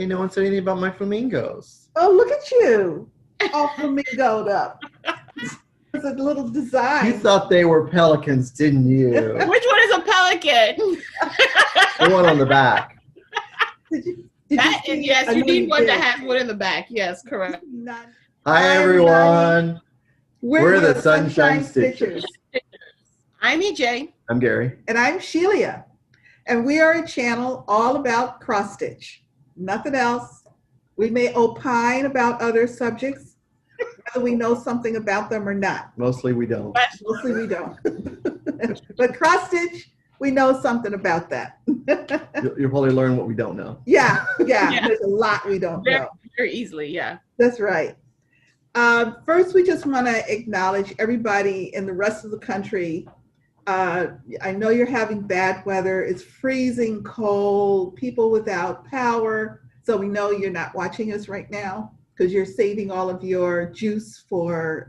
Hey, no one said anything about my flamingos. Oh, look at you. All flamingoed up. It's a little design. You thought they were pelicans, didn't you? Which one is a pelican? The one on the back. Yes, you need one that has one in the back. Yes, correct. Hi, everyone. We're the Sunshine Stitchers. I'm EJ. I'm Gary. And I'm Shelia. And we are a channel all about cross stitch. Nothing else. We may opine about other subjects, whether we know something about them or not. Mostly we don't. Mostly we don't. But cross stitch, we know something about that. You'll probably learn what we don't know. Yeah. There's a lot we don't know. Very easily, yeah. That's right. First, we just want to acknowledge everybody in the rest of the country. I know you're having bad weather. It's freezing cold, people without power. So we know you're not watching us right now because you're saving all of your juice for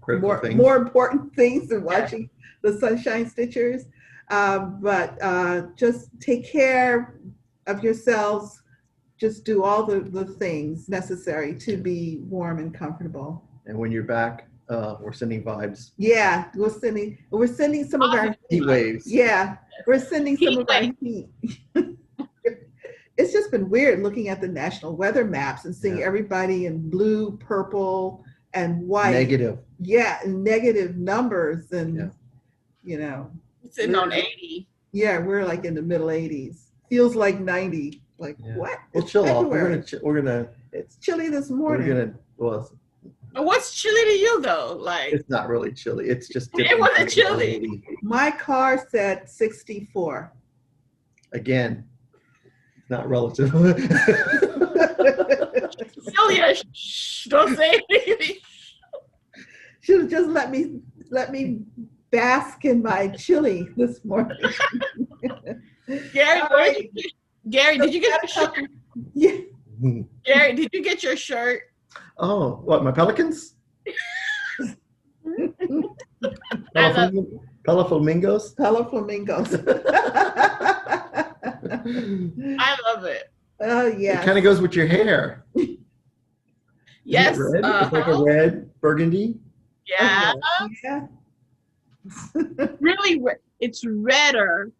more important things than watching the Sunshine Stitchers. But just take care of yourselves. Just do all the things necessary to be warm and comfortable. And when you're back, we're sending vibes. Yeah, we're sending some of our heat waves. Yeah, we're sending some of our heat. It's just been weird looking at the national weather maps and seeing everybody in blue, purple, and white. Negative. Yeah, negative numbers, and you know, sitting on 80. Yeah, we're like in the middle 80s. Feels like 90. Like what? We'll chill off. We're gonna. It's chilly this morning. What's chilly to you though? Like it's not really chilly. It's just. It wasn't chilly. My car said 64. Again, not relative. Celia, shh, don't say anything. Should have just let me bask in my chili this morning. Gary, did you get your shirt? Yeah. Gary, did you get your shirt? Oh, what, my pelicans? Flamingos? Flamingos. I love it. Oh, yeah. It kind of goes with your hair. Yes. Red? It's like a red burgundy. Yeah. Yeah. Really, it's redder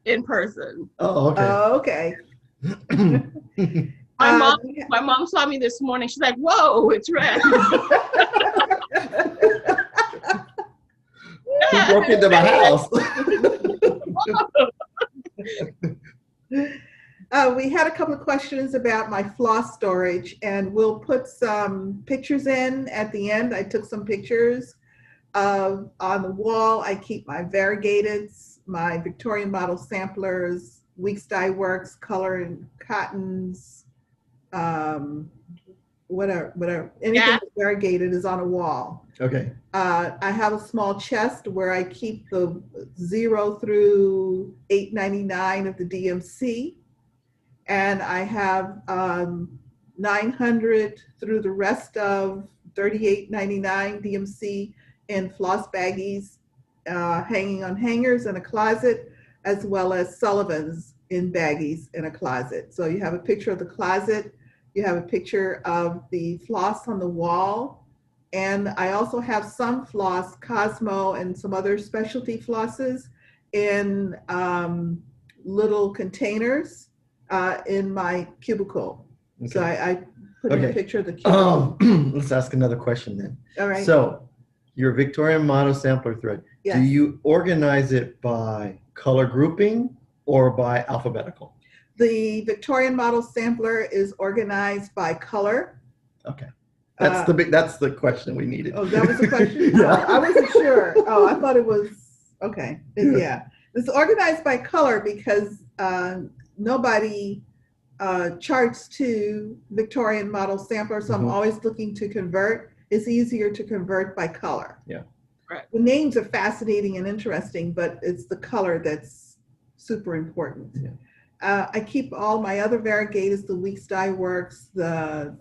in person. Oh, okay. Oh, okay. My mom saw me this morning. She's like, "Whoa, it's red." Who broke into my house? We had a couple of questions about my floss storage, and we'll put some pictures in at the end. I took some pictures on the wall. I keep my variegateds, my Victorian model samplers, Weeks Dye Works, color and cottons, whatever. Anything that's variegated is on a wall. Okay. I have a small chest where I keep the 0 through 899 of the DMC. And I have 900 through the rest of 3899 DMC in floss baggies hanging on hangers in a closet, as well as Sullivan's in baggies in a closet. So you have a picture of the closet, you have a picture of the floss on the wall, and I also have some floss, Cosmo and some other specialty flosses in little containers in my cubicle. Okay. So I put in a picture of the cubicle. Let's ask another question then. All right. So your Victorian model sampler thread, do you organize it by color grouping or by alphabetical? The Victorian model sampler is organized by color. Okay. That's the question we needed. Oh, that was the question? Yeah. I wasn't sure. Oh, I thought it was, okay. Yeah. It's organized by color because nobody charts to Victorian model sampler, so I'm always looking to convert. It's easier to convert by color. Yeah. Right. The names are fascinating and interesting, but it's the color that's super important. Yeah. I keep all my other variegateds, the Weeks Dye Works, the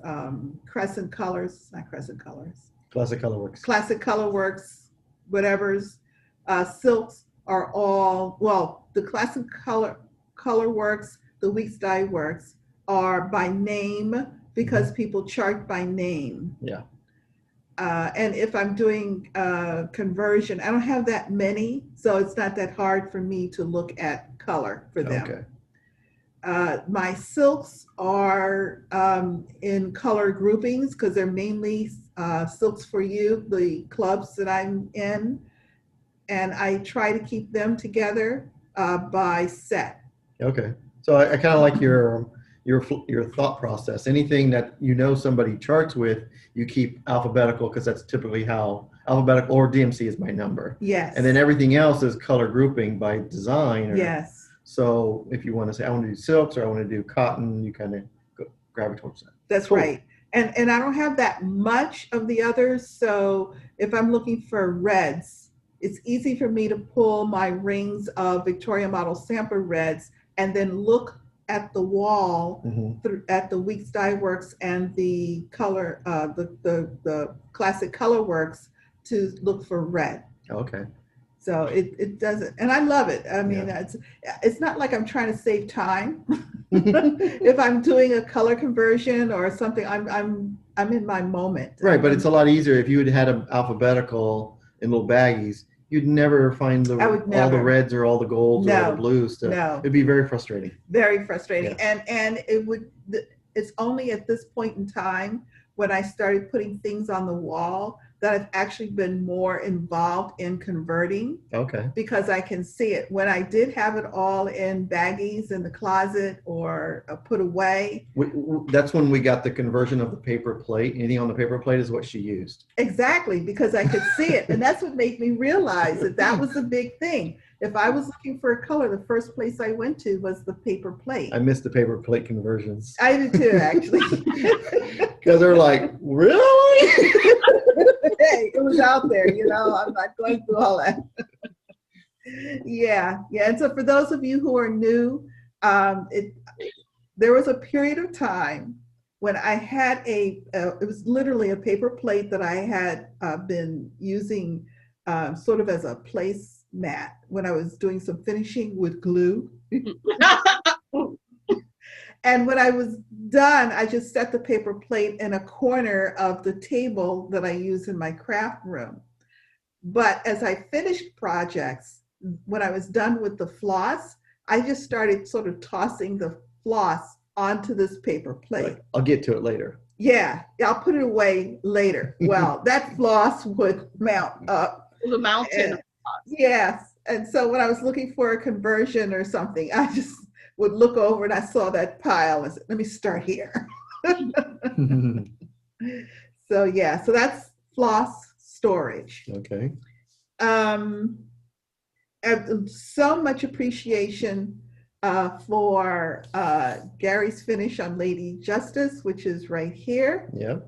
Crescent Colors, not Crescent Colors. Classic Color Works. Classic Color Works, whatever's. Silks are all, well, the Classic Color Works, the Weeks Dye Works are by name because people chart by name. Yeah. And if I'm doing conversion, I don't have that many, so it's not that hard for me to look at color for them. Okay. My silks are in color groupings because they're mainly Silks for You, the clubs that I'm in, and I try to keep them together by set. Okay. So I kind of like your thought process. Anything that you know somebody charts with, you keep alphabetical because that's typically how alphabetical, or DMC is my number. Yes. And then everything else is color grouping by design. Yes. So if you want to say, I want to do silks or I want to do cotton, you kind of gravitate towards that. That's cool. Right. And I don't have that much of the others. So if I'm looking for reds, it's easy for me to pull my rings of Victoria Model Sampler reds and then look at the wall at the Weeks Dye Works and the color, the classic color works to look for red. Okay. So it doesn't, and I love it. I mean, it's not like I'm trying to save time. If I'm doing a color conversion or something, I'm in my moment. Right, but it's a lot easier if you had had them alphabetical in little baggies. You'd never find all the reds or all the golds or all the blues. So it'd be very frustrating. Very frustrating, yeah. and it's only at this point in time when I started putting things on the wall that I've actually been more involved in converting. Okay. Because I can see it. When I did have it all in baggies in the closet or put away. That's when we got the conversion of the paper plate. Anything on the paper plate is what she used. Exactly, because I could see it. And that's what made me realize that was a big thing. If I was looking for a color, the first place I went to was the paper plate. I missed the paper plate conversions. I did too, actually. Because they're like, really? Hey, it was out there, I'm not going through all that. Yeah. And so for those of you who are new, there was a period of time when I had it was literally a paper plate that I had been using sort of as a placemat when I was doing some finishing with glue. And when I was done, I just set the paper plate in a corner of the table that I use in my craft room. But as I finished projects, when I was done with the floss, I just started sort of tossing the floss onto this paper plate. Right. I'll get to it later. Yeah, I'll put it away later. Well, that floss would mount up. The mountain. Yes. And so when I was looking for a conversion or something, I just would look over and I saw that pile and said, let me start here. So yeah, so that's floss storage. Okay. So much appreciation for Gary's finish on Lady Justice, which is right here. Yeah.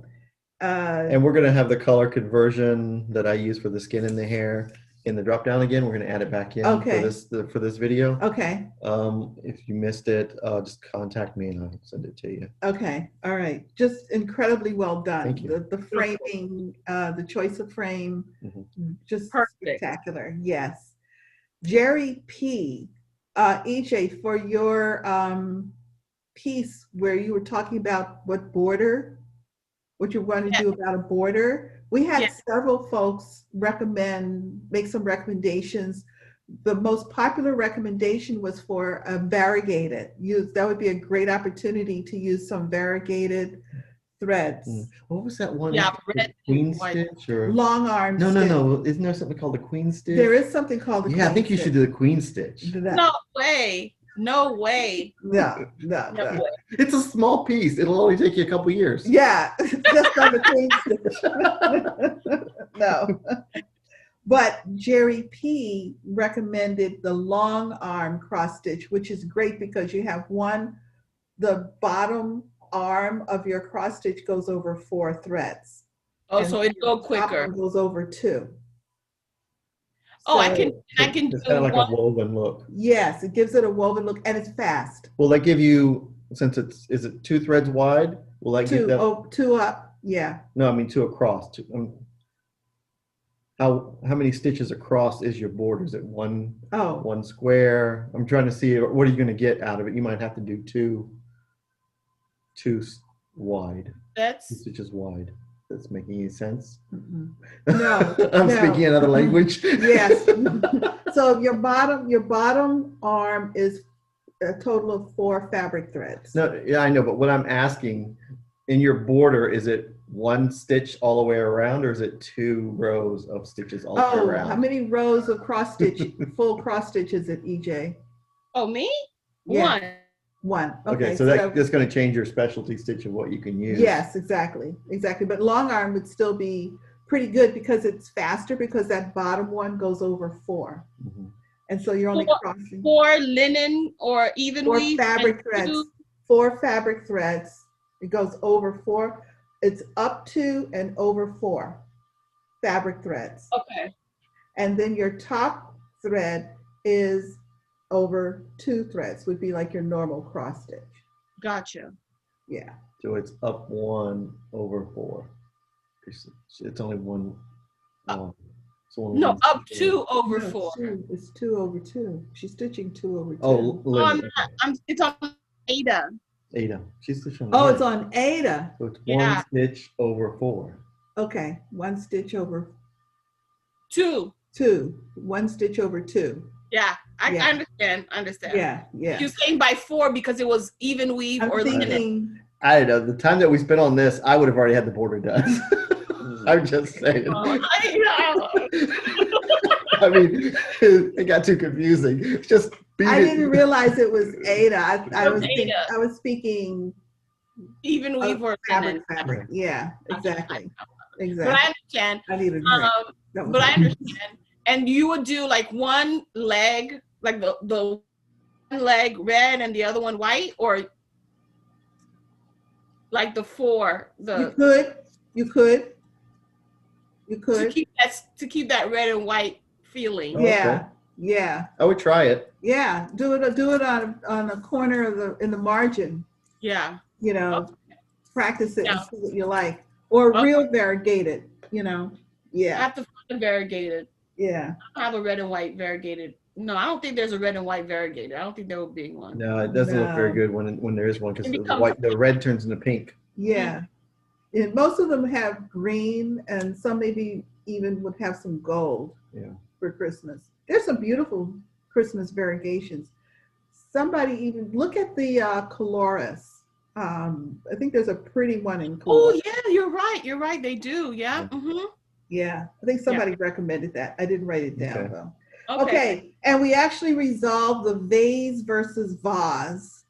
And we're going to have the color conversion that I use for the skin and the hair in the drop down again. We're going to add it back in for this video. Okay. If you missed it, just contact me and I'll send it to you. Okay. All right. Just incredibly well done. Thank you. The framing, the choice of frame, just perfect. Spectacular. Yes. Jerry P. EJ, for your piece where you were talking about what you want to do about a border, we had several folks make some recommendations. The most popular recommendation was for a variegated. That would be a great opportunity to use some variegated threads. What was that one? Yeah, queen stitch or long arm. No. Isn't there something called the queen stitch? There is something called the queen stitch. I think you should do the queen stitch. No way. No way. No. It's a small piece. It'll only take you a couple years. Yeah, just on the queen stitch. No. But Jerry P recommended the long arm cross stitch, which is great because you have the bottom arm of your cross stitch goes over 4 threads. Oh, so it go quicker. It goes over 2. Oh, I can it's kind of like a woven look. Yes, it gives it a woven look, and it's fast. Will that give you, since is it 2 threads wide? Will that give that? 2 up, yeah. No, I mean 2 across. How many stitches across is your border? Is it one square? I'm trying to see, what are you going to get out of it? You might have to do 2. wide. Two That's stitches wide. That's making any sense? Mm-mm. No, I'm no. speaking another language. Yes. So your bottom arm is a total of 4 fabric threads. No, yeah, I know, but what I'm asking, in your border, is it one stitch all the way around, or is it 2 rows of stitches all the way Oh, around? how many rows of cross stitch, full cross stitches at EJ? oh me? Yeah. One. 1. Okay, so that's going to change your specialty stitch of what you can use. Yes, exactly. But long arm would still be pretty good because it's faster because that bottom one goes over 4. Mhm. And so you're only crossing 4 linen or even 4 weave. fabric and threads. 2 4 fabric threads. It goes over 4. It's up to and over 4 fabric threads. Okay. And then your top thread is over 2 threads, would be like your normal cross stitch. Gotcha. Yeah. So it's up 1 over 4. It's only one. No, up 2 over No, 4. It's 2 over 2. She's stitching 2 over 2. Oh, Oh, I'm Linda. not. It's on Ada. Ada. She's stitching. Oh, it's on Ada. So it's Yeah. 1 stitch over 4. Okay, 1 stitch over 2. 2. 1 stitch over 2. Yeah, I Yeah. understand. Yeah. You came by 4 because it was even weave I'm or linen. thinking, I don't know. The time that we spent on this, I would have already had the border done. I'm just saying. Oh, I know. I mean, it got too confusing. It's just I didn't realize it was Ada. I was Ada. I was speaking Even weave or linen. fabric. Yeah, exactly. But Exactly. I understand. I need a drink. That was- But I understand. And you would do like one leg, like the one leg red and the other one white, or like the 4, You could. to keep that red and white feeling. Oh, Yeah. Yeah. I would try it. Yeah. Do it on a corner of in the margin. Yeah. You know, practice it Yeah. and see what you like. Or Okay. real variegated, you know. I Yeah. have to find a variegated. Yeah. I have a red and white variegated. No, I don't think there's a red and white variegated. I don't think there will be one. No, it doesn't look very No. good when there is one because It the becomes- the red turns into pink. Yeah. And most of them have green, and some maybe even would have some gold. Yeah. For Christmas. There's some beautiful Christmas variegations. Somebody even look at the Coloris. I think there's a pretty one in Oh Coloris. yeah, you're right. You're right. They do. Yeah. Mm-hmm. Yeah, I think somebody recommended that. I didn't write it down Okay. though. Okay. Okay, and we actually resolved the vase versus vase.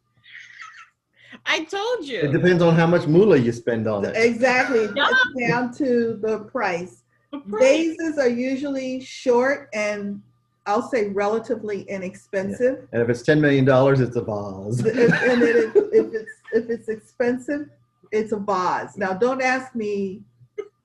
I told It you. depends on how much moolah you spend on it. Exactly, Yeah. it's down to the price. The price. Vases are usually short and I'll say relatively inexpensive. And if it's $10 million, it's a vase. And then if it's expensive, it's a vase. Now, don't ask me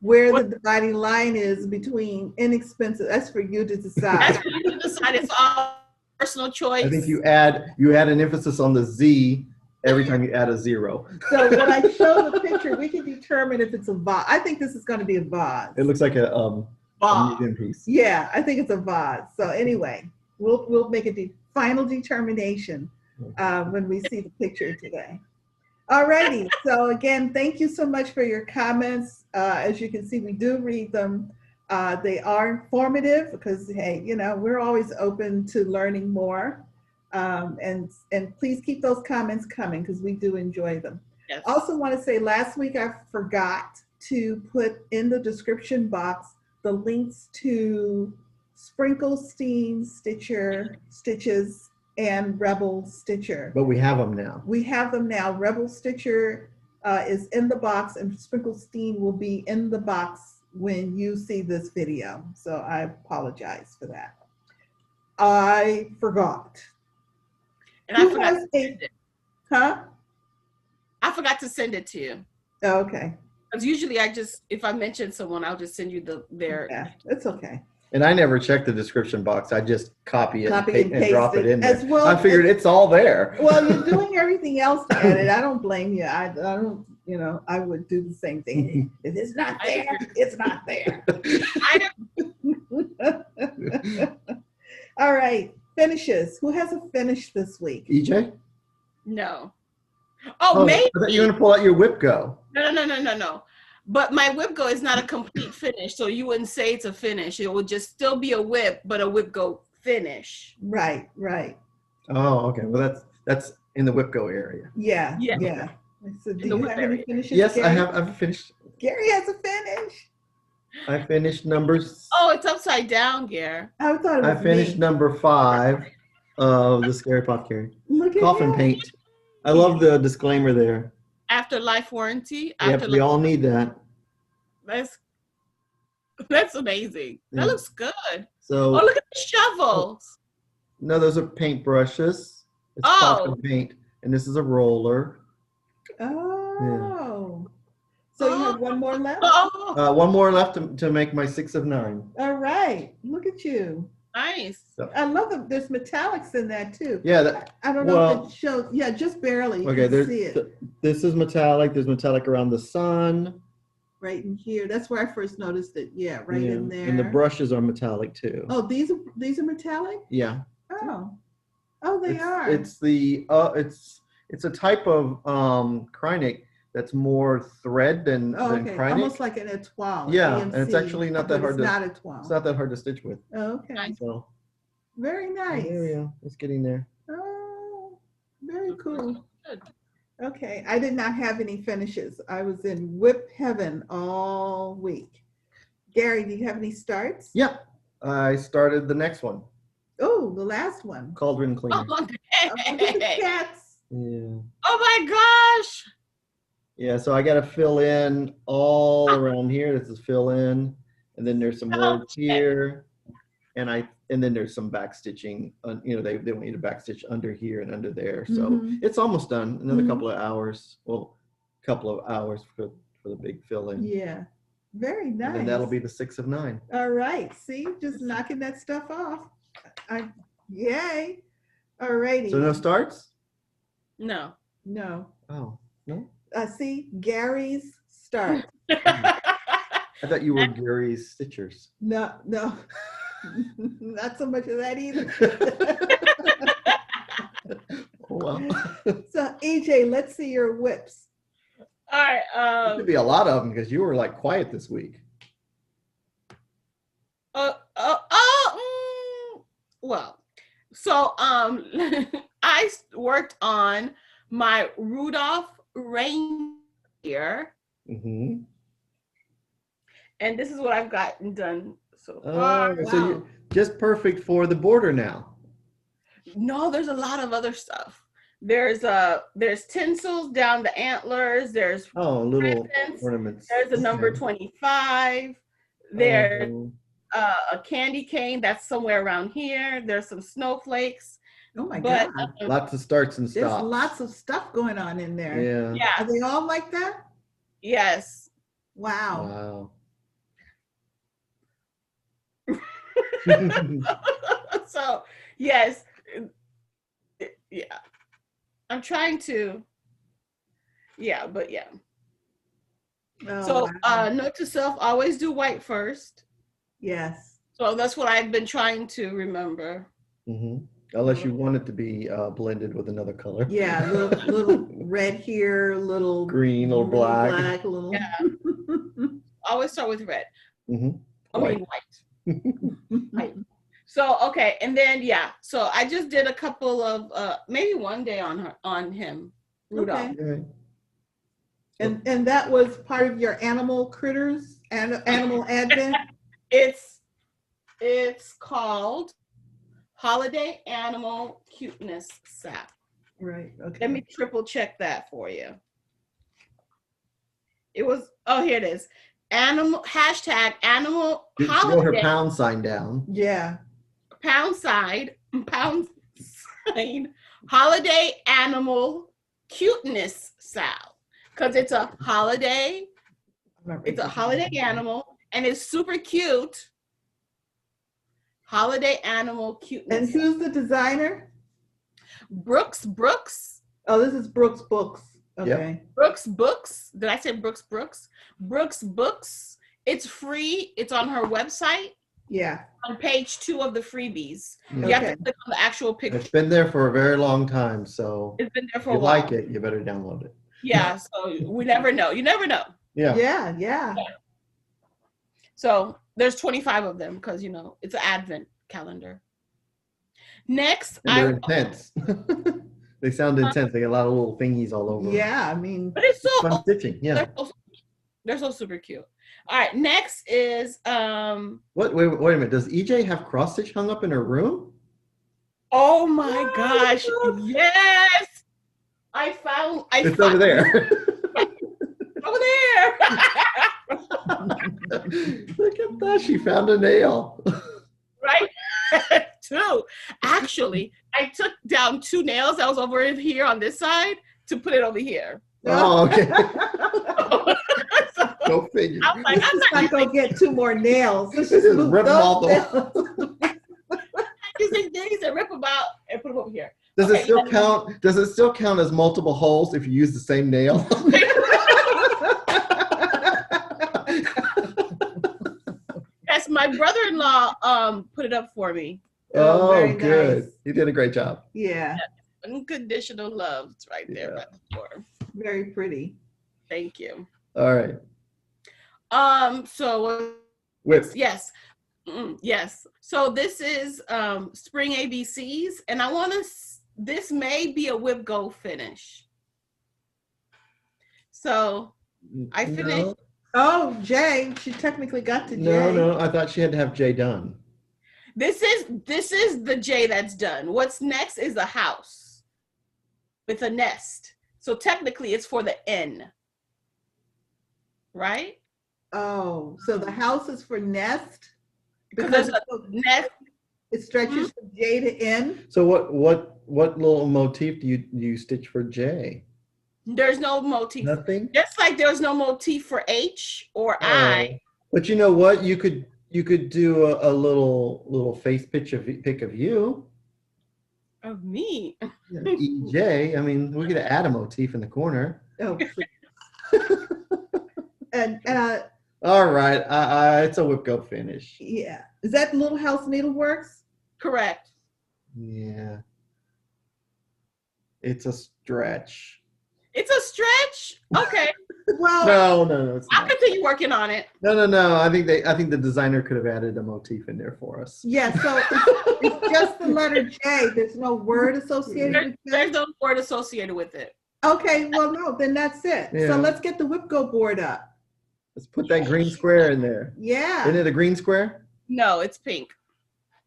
where the dividing line is between inexpensive. That's for you to That's decide. for you to decide. It's all personal choice. I think you add an emphasis on the Z every time you add a 0. So when I show the picture, we can determine if it's a vase. I think this is going to be a vase. It looks like a museum piece. Yeah, I think it's a vase. So anyway, we'll make a final determination when we see the picture today. Alrighty. So again, thank you so much for your comments. As you can see, we do read them. They are informative because, hey, you know, we're always open to learning more. And please keep those comments coming because we do enjoy them. Yes. Also want to say last week I forgot to put in the description box the links to Sprinkle-Stein stitches and Rebel Stitcher. But we have them now. We have them now. Rebel Stitcher is in the box and Sprinkle-Stein will be in the box when you see this video. So I apologize for that. I forgot. And I Who forgot has to send it. Huh? I forgot to send it to you. Oh, okay. Because usually if I mention someone, I'll just send you their. Yeah, it's okay. And I never check the description box. I just copy it Copy and and paste drop it in there. as well. I figured it's all there. Well, you're doing everything else to edit. I don't blame you. I don't, you know, I would do the same thing. If it's not there, it's not there. All right, finishes. Who has a finish this week? EJ? No. Oh, maybe. I thought you were going to pull out your whip go. No. But my whip go is not a complete finish, so you wouldn't say it's a finish. It would just still be a whip, but a whip go finish. Right. Oh, okay. Well, that's in the whip go area. Yeah. Yeah. So do you have any finishes? Yes, Gary? I've finished. Gary has a finish. I finished numbers. Oh, it's upside down, Gare. I thought it was I finished me. number 5 of the Scary Apothecary. Look at Coffin that. paint. I love the disclaimer there. Afterlife warranty. Yep, we all need that. That's amazing. That looks good. So, Oh, look at the shovels. no, those are paint brushes. It's Oh. coffin paint, and this is a roller. Oh. So you have one more left? Oh, One more left to make my 6 of 9. All right. Look at you. nice. So, I love them. There's metallics in that too. yeah, I don't know well- if it shows. Yeah, just barely. You okay, can see it this is metallic. There's metallic around the sun. right in here. That's where I first noticed it. Yeah, right in there. And the brushes are metallic too. Oh, these are metallic? Yeah. Oh. Oh, they are. It's a type of Krynic that's more thread than okay. Krynic. Almost like an étoile. Yeah, AMC, and it's actually not that but hard it's to. not étoile. It's not that hard to stitch with. Oh, okay. Nice. So Very nice. there we go. It's getting there. Oh, very cool. Good. Okay, I did not have any finishes. I was in whip heaven all week. Gary, do you have any starts? Yep. I started the next one. Oh, the last one. Cauldron cleaner. Oh, Look at the cats. Yeah. oh my gosh. Yeah. So I got to fill in all around here. This is fill in, and then there's some words here, and then there's some back stitching. They want you to back stitch under here and under there. So Mhm. it's almost done. Another Mhm. couple of hours. Well, couple of hours for the big fill in. Yeah, very nice. And then that'll be the 6 of 9. All right, see, just knocking that stuff off. Yay. All righty. So no starts? No. No. Oh, no? See, Gary's start. I thought you were Gary's stitchers. No. Not so much of that either. Oh, well. So, EJ, let's see your whips. All right. There could be a lot of them because you were like quiet this week. Well, so I worked on my Rudolph reindeer, Mm-hmm. and this is what I've gotten done so far. Oh, so you're just perfect for the border now. No, there's a lot of other stuff. There's tinsels down the antlers. There's Oh, little presents. ornaments. There's a number Okay. 25. There's Oh, a candy cane that's somewhere around here. There's some snowflakes. Oh my But God. lots of starts and There's stops. lots of stuff going on in there. Yeah. yeah, Are they all like that? yes. Wow. Wow. So yes, yeah. I'm trying to. Yeah, but yeah. Oh, So wow. note to self: always do white first. Yes. So that's what I've been trying to remember. Mm-hmm. Unless you want it to be blended with another color. Yeah, little red here, little Green, little black. little. Yeah. Always start with red. Mm-hmm. I mean white. White. So okay, and then yeah. So I just did a couple of maybe one day on him, Rudolph. Okay. And that was part of your animal critters and animal advent. It's called Holiday Animal Cuteness Sap. Right. Okay. Let me triple check that for you. It was, oh, here it is. Animal #animal Throw her holiday pound sign down. Yeah. pound sign holiday animal cuteness sal, because it's a holiday animal and it's super cute. Holiday animal cuteness. And who's the designer? Brooks. Oh, this is Brooks Books. Okay. Brooks Books. Did I say Brooks Books? Brooks Books. It's free. It's on her website. Yeah. On page 2 of the freebies. Yeah. You have to Okay. click on the actual picture. It's been there for a very long time, so It's been there if for you a while. like it, you better download it. Yeah, so we never know. You never know. Yeah. Yeah. Yeah. So there's 25 of them because, you know, it's an advent calendar. Next, And they're intense. They sound intense. They get a lot of little thingies all over them. Yeah. I mean, but it's so Fun stitching. Yeah. they're so super cute. All right, next is What? Wait a minute. Does EJ have cross stitch hung up in her room? oh my gosh, yes. It's over there. Over there. Look at that. She found a nail. Right? 2. Actually, I took down 2 nails that was over in here on this side to put it over here. Oh, okay. Go figure. I'm like, I'm not gonna get 2 more nails. Let's Just just move rip them off those the nails. using these and rip them out and put them over here. Does Okay, it still count? Does it still count as multiple holes if you use the same nail? Yes, my brother-in-law put it up for me. Oh, very good. nice. You did a great job. Yeah. Unconditional love. It's right there Yeah. by the door. Very pretty. Thank you. All right. So Whip. yes. Yes. So this is spring ABCs, and I want to. This may be a whip go finish. So I finished. No, Oh, Jay. She technically got to Jay. no. I thought she had to have Jay done. This is the J that's done. What's next is a house with a nest. So technically, it's for the N. Right? Oh, so the house is for nest? Because there's a nest. it stretches from J to N? So what little motif do you stitch for Jay? There's no motif. Nothing. Just like there's no motif for H or I. But you know what? You could do a little face pic of you. Of me. EJ. I mean, we could add a motif in the corner. Oh, and All right. It's a whip go finish. yeah. Is that Little House Needleworks? Correct. Yeah. It's a stretch. It's a stretch. Okay. Well, No, it's I'll not. continue working on it. No. I think the designer could have added a motif in there for us. yeah, so it's just the letter J. There's no word associated with There's J. no word associated with it. Okay, well, no, then that's it. Yeah. So let's get the whip go board up. Let's put that green square in there. Yeah. Isn't it a green square? No, it's pink.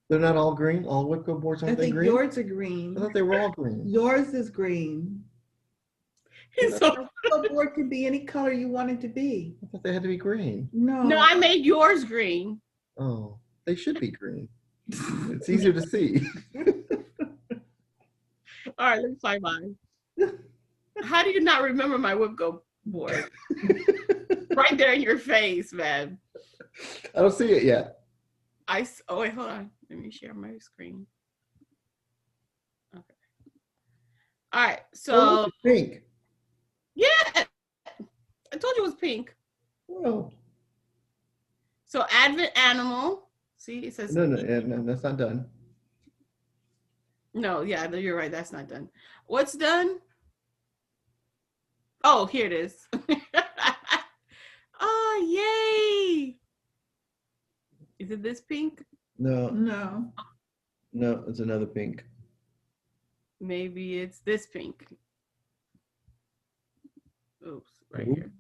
They're not all green. All whip go boards I aren't they think green? yours are I green. thought they were all green. Yours is green. He's so, The board can be any color you want it to be. I thought they had to be green. No. no, I made yours green. Oh, they should be green. It's easier to see. All right, let me find mine. How do you not remember my whip go board? Right there in your face, man. I don't see it yet. Oh wait, hold on. Let me share my screen. Okay. All right. So Oh, it's pink. yeah, I told you it was pink. Well, So Advent Animal. See, it says no, that's not done. no. Yeah, you're right. That's not done. What's done? Oh, here it is. Oh, yay! Is it this pink? No. No, it's another pink. Maybe it's this pink. Oops, right Ooh. here.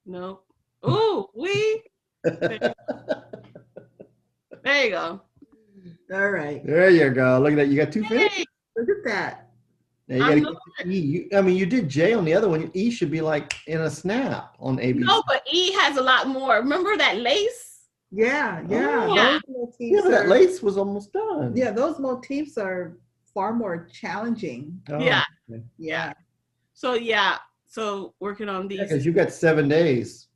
Nope. Ooh, there you go. All right. There you go. Look at that. You got 2 finished. Yay! Look at that. Now you I'm gotta get to E. I mean, you did J on the other one. E should be like in a snap on ABC. No, but E has a lot more. Remember that lace? Yeah. Oh. Yeah. Those motifs Yeah, but that are- lace was almost done. Yeah, those motifs are far more challenging. Oh, Yeah. okay. Yeah. So working on these. Because you got 7 days.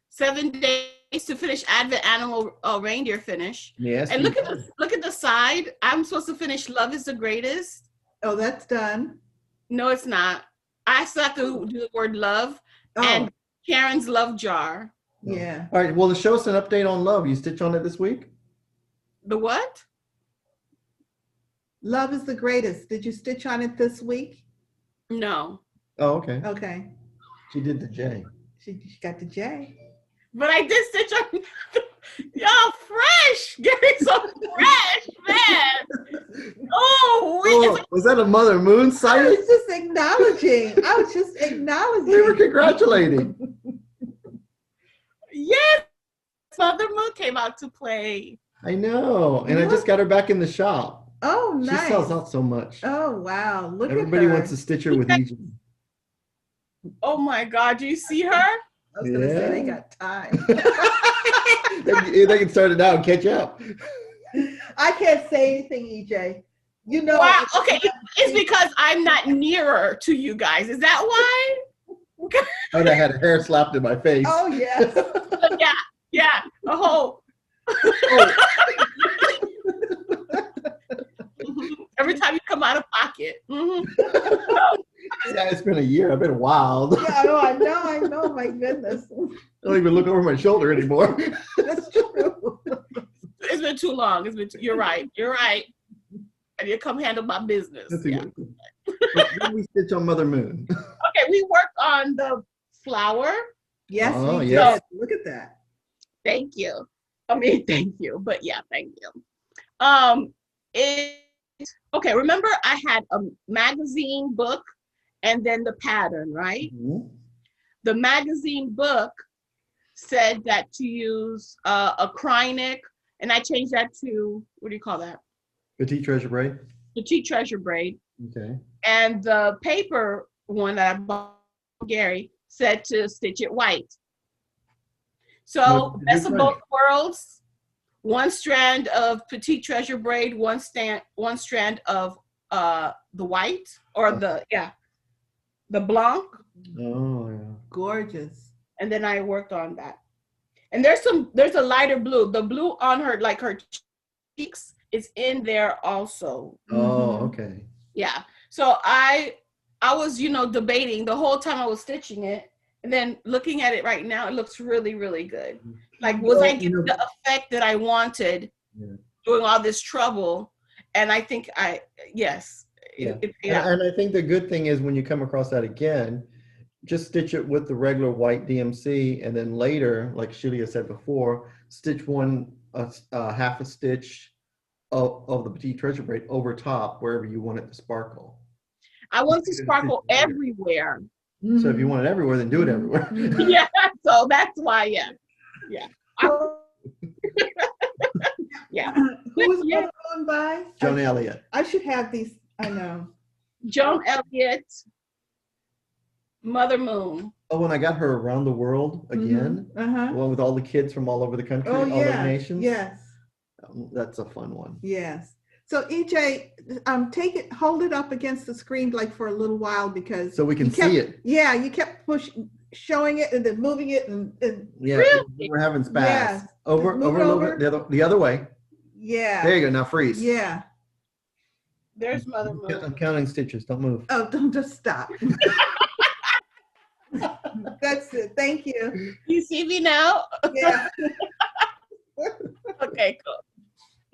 7 days to finish Advent Animal Reindeer finish. Yes. And look at the side. I'm supposed to finish Love is the Greatest. Oh, that's done. No, it's not. I still have to do the word love Oh, and Karen's Love Jar. Yeah. All right. Well, show us an update on Love. You stitch on it this week? The what? Love is the greatest. Did you stitch on it this week? No. Oh, okay. Okay. She did the J. She got the J. But I did stitch on. Y'all fresh. Getting so fresh, man. Oh, Was that a Mother Moon I sighting? was just acknowledging. We were congratulating. yes. Mother Moon came out to play. I know. And I just got her back in the shop. Oh, nice. She sells out so much. Oh, wow. Look Everybody at her. wants to stitch her with EJ. Oh my God, do you see her? I was going to say they Yeah. got time. They can start it now and catch up. I can't say anything, EJ. You know. Wow. Okay, it's because I'm not nearer to you guys. Is that why? And I had hair slapped in my face. Oh, yes. Yeah. The whole. Every time you come out of pocket. Mhm. Yeah, it's been a year. I've been wild. Yeah, I know. My goodness. I don't even look over my shoulder anymore. That's true. It's been too long. You're right. I need to come handle my business. That's Yeah. Then we stitch on Mother Moon. Okay, we worked on the flower. Yes, Oh, we yes. did. Look at that. Thank you. Thank you. But yeah, thank you. Okay, remember I had a magazine book and then the pattern, right? Mhm. The magazine book said that to use a Krynic, and I changed that to, what do you call that? Petite treasure braid. Petite treasure braid. Okay. And the paper one that I bought from Gary said to stitch it white. So No, best of different. both worlds. One strand of petite treasure braid, one strand of the white or the blanc, Oh, yeah. Gorgeous. and then I worked on that. And there's a lighter blue. The blue on her, like her cheeks, is in there also. Oh, okay. Yeah. So I was, debating the whole time I was stitching it, and then looking at it right now, it looks really, really good. Like, was Well, I getting the effect that I wanted doing all this trouble? And I think yes. Yeah. It paid out. And I think the good thing is when you come across that again, just stitch it with the regular white DMC, and then later, like Shelia said before, stitch half a stitch of the petite treasure braid over top wherever you want it to sparkle. I want to sparkle everywhere. So if you want it everywhere, then do it everywhere. Yeah. So that's why, yeah. Yeah. Who's Yeah. going by? Joan Elliott. I should have these. I know. Joan Elliott, Mother Moon. Oh, and I got her Around the World again. Uh-huh. The one with all the kids from all over the country, Oh, all the yeah. nations. Yes. That's a fun one. Yes. So EJ, hold it up against the screen like for a little while because So we can you kept- see it. Yeah, you kept showing it and then moving it and Yeah, Really? we're having spaz. Yeah. Over, Move over it a little over. bit, the other way. yeah. There you go. Now freeze. Yeah. There's Mother Moon. I'm counting stitches. Don't move. Oh, don't just stop. That's it. Thank you. You see me now? Yeah. Okay, cool.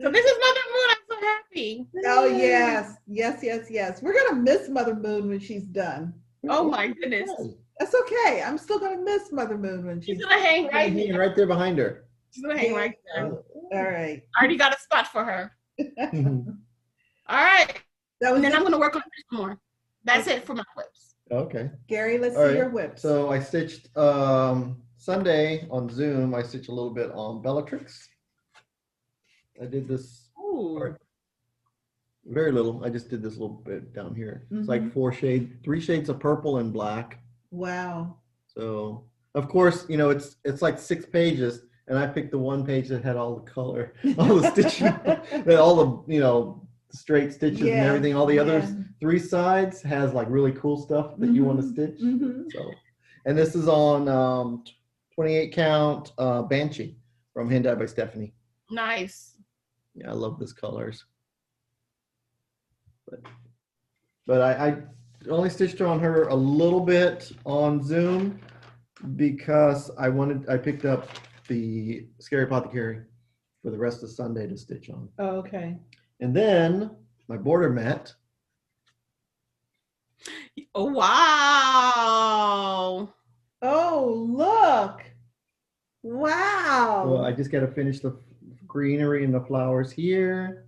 So this is Mother Moon. I'm so happy. Oh yes. Yes. We're gonna miss Mother Moon when she's done. Oh my goodness. That's okay. I'm still gonna miss Mother Moon when She's she's gonna hang right Hanging here. right there behind her. She's gonna hang right there. All right. I already got a spot for her. Okay. All right. That was And then it. I'm gonna work on this more. That's it for my clips. Gary, let's All see right. your whips. So I stitched Sunday on Zoom. I stitched a little bit on Bellatrix. I did this Ooh. very little. I just did this little bit down here. It's like Mhm. 3 shades of purple and black. Wow. So of course, it's like 6 pages, and I picked the one page that had all the color, all the stitching, all the straight stitches and everything. All the others, 3 sides has like really cool stuff that you want to stitch. So, and this is on 28 count Banshee from Hand Dyed by Stephanie. Nice. Yeah, I love these colors. But I only stitched on her a little bit on Zoom. Because I picked up the Scary Apothecary for the rest of Sunday to stitch on. Oh, okay. And then my border mat. Oh, wow. Oh, look. Wow. So I just got to finish the greenery and the flowers here.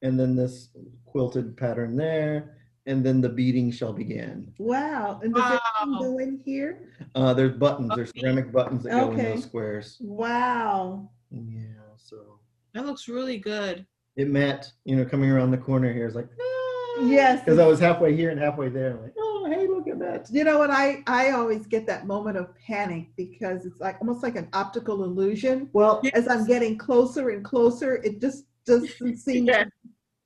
And then this quilted pattern there. And then the beading shall begin. Wow. And does everything go in here? There's buttons. There's ceramic buttons that go in those squares. Wow. Yeah, so. That looks really good. It met, coming around the corner here is like, yes. Because I was halfway here and halfway there. I'm like, oh, hey, look at that. You know what? I always get that moment of panic because it's like almost like an optical illusion. Well, as I'm getting closer and closer, it just doesn't seem. Yeah.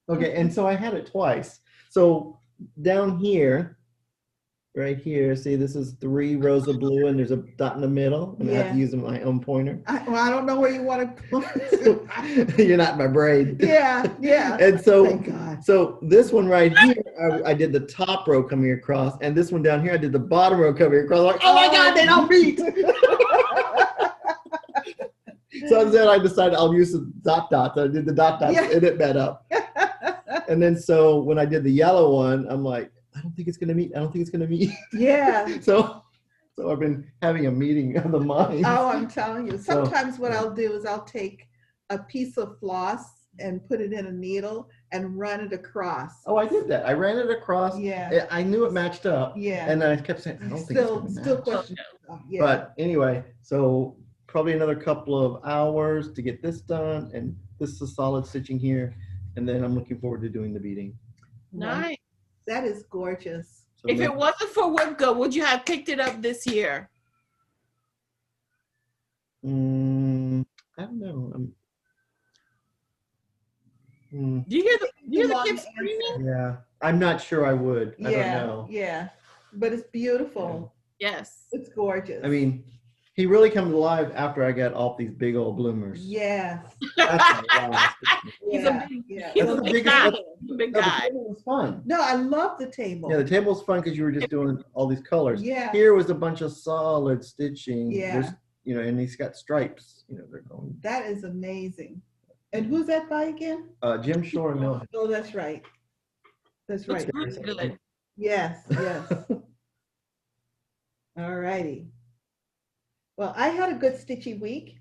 Okay, and so I had it twice. So down here, right here, see, this is 3 rows of blue and there's a dot in the middle, and I have to use my own pointer. I don't know where you want to put it. You're not in my brain. Yeah. And so, Thank God. so this one right here, I did the top row coming across, and this one down here, I did the bottom row coming across. Like, oh my God, they don't meet. So then I decided I'll use the dot dots. I did the dot dots, and it met up. And then so when I did the yellow one, I'm like, I don't think it's gonna meet. I don't think it's gonna meet. Yeah. So I've been having a meeting of the mind. Oh, I'm telling you. Sometimes what I'll do is I'll take a piece of floss and put it in a needle and run it across. Oh, I did that. I ran it across. Yeah. I knew it matched up. Yeah. And I kept saying, I don't think it's gonna match. Question. Yeah. But anyway, so probably another couple of hours to get this done, and this is solid stitching here, and then I'm looking forward to doing the beading. Nice. That is gorgeous. So if it wasn't for Whipco, would you have picked it up this year? I don't know. Do you hear the kids screaming? Yeah, I'm not sure I would. I don't know. Yeah, but it's beautiful. Yes. It's gorgeous. I mean, he really comes alive after I got off these big old bloomers. Yes. That's a lot. He's a big guy. Big The guy. table was fun. No, I love the table. Yeah, the table was fun because you were just doing all these colors. Yeah. Here was a bunch of solid stitching. Yeah. There's, and he's got stripes. They're going. That is amazing. And who's that by again? Jim Shore and Mill. Oh, that's right. That's right. Looks really good. Yes. All righty. Well, I had a good stitchy week.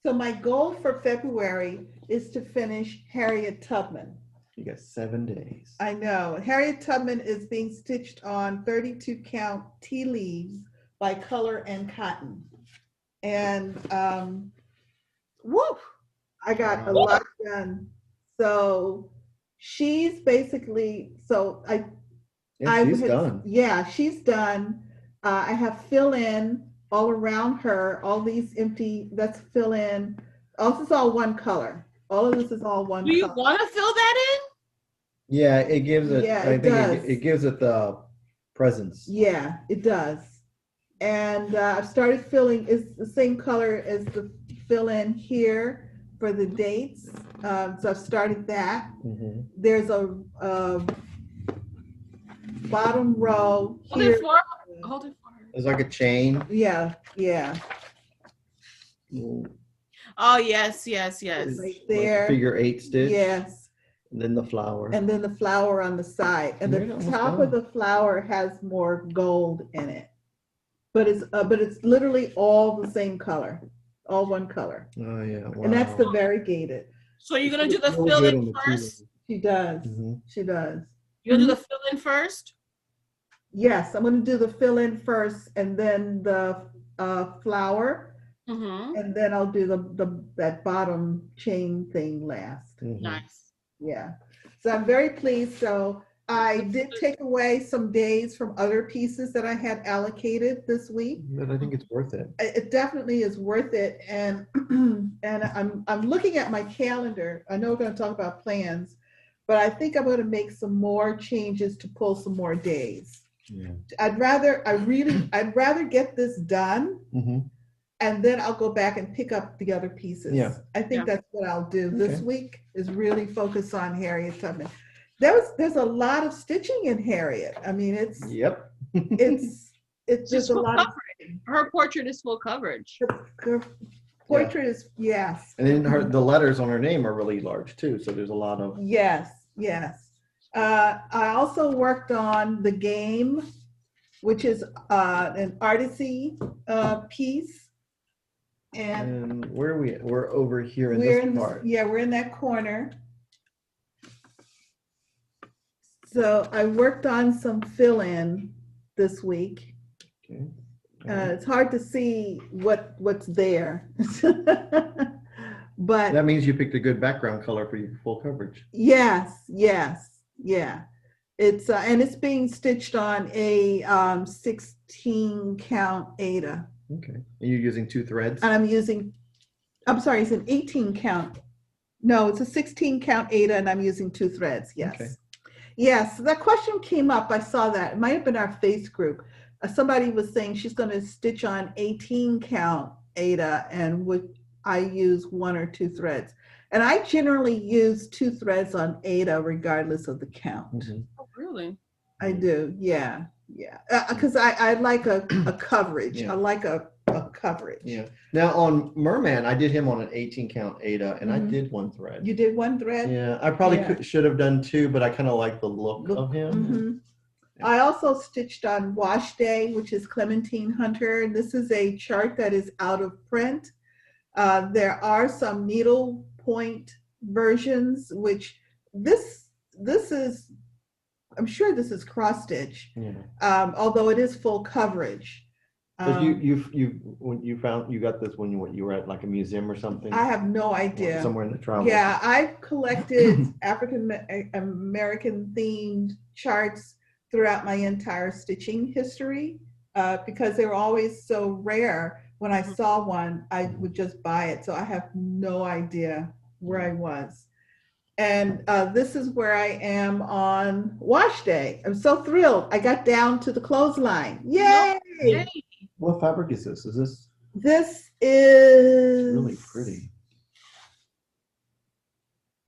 So my goal for February is to finish Harriet Tubman. You got 7 days. I know. Harriet Tubman is being stitched on 32 count tea leaves by Color and Cotton. And I got a lot done. So she's basically, she's done. Yeah, she's done. I have fill in all around her, all these empty, that's fill in. This is all one color. All of this is all one color. Do you want to fill that in? Yeah, it gives it, Yeah, I think it gives it the presence. Yeah, it does. And I've started filling, it's the same color as the fill in here for the dates. So I've started that. Mm-hmm. There's a bottom row Hold here. it for her. It's like a chain. Yeah. Oh, yes. Right there. Like figure 8 stitch. Yes. And then the flower. And then the flower on the side. And the top of the flower has more gold in it. But it's literally all the same color. All one color. Oh, yeah. Wow. And that's the variegated. So you're going to do the Really fill good in on the first? She does. Mm-hmm. She does. You're going to do the fill in first? Yes, I'm going to do the fill in first, and then the flower, Mm-hmm. and then I'll do that bottom chain thing last. Mm-hmm. Nice. Yeah. So I'm very pleased. So I did take away some days from other pieces that I had allocated this week. But I think it's worth it. It definitely is worth it, and I'm looking at my calendar. I know we're going to talk about plans, but I think I'm going to make some more changes to pull some more days. Yeah. I'd rather get this done, Mm-hmm. and then I'll go back and pick up the other pieces. Yeah. I think that's what I'll do this Okay. week, is really focus on Harriet Tubman. There's a lot of stitching in Harriet. I mean, Yep. it's just a lot of her portrait is full coverage. Her portrait is, yes. And then the letters on her name are really large too. So there's a lot of. Yes, yes. I also worked on the game, which is an Artisty piece. And where are we? We're over here in this part. Yeah, we're in that corner. So I worked on some fill-in this week. Okay. It's hard to see what's there. But that means you picked a good background color for your full coverage. Yes, yeah. It's and it's being stitched on a 16 count Ada. Okay. And you're using 2 threads? And I'm sorry, it's an 18 count. No, it's a 16 count Ada and I'm using 2 threads, yes. Okay. Yes, that question came up, I saw that. It might have been our face group. Somebody was saying she's gonna stitch on 18 count Ada and would I use 1 or 2 threads. And I generally use 2 threads on Ada regardless of the count. Mm-hmm. Oh, really? I do, yeah. Because I like a coverage. Yeah. I like a coverage. Yeah. Now on Merman, I did him on an 18 count Ada, and I did 1 thread. You did 1 thread? Yeah, I probably should have done 2, but I kind of like the look of him. Mm-hmm. Yeah. I also stitched on Wash Day, which is Clementine Hunter. This is a chart that is out of print. There are some needle point versions, which this is, I'm sure this is cross stitch, although it is full coverage. You got this when you were at like a museum or something? I have no idea. Or somewhere in the travel. Yeah, I've collected African American themed charts throughout my entire stitching history because they were always so rare. When I saw one, I would just buy it. So I have no idea where I was. And this is where I am on Wash Day. I'm so thrilled. I got down to the clothesline. Yay! Yay. What fabric is this? This is really pretty.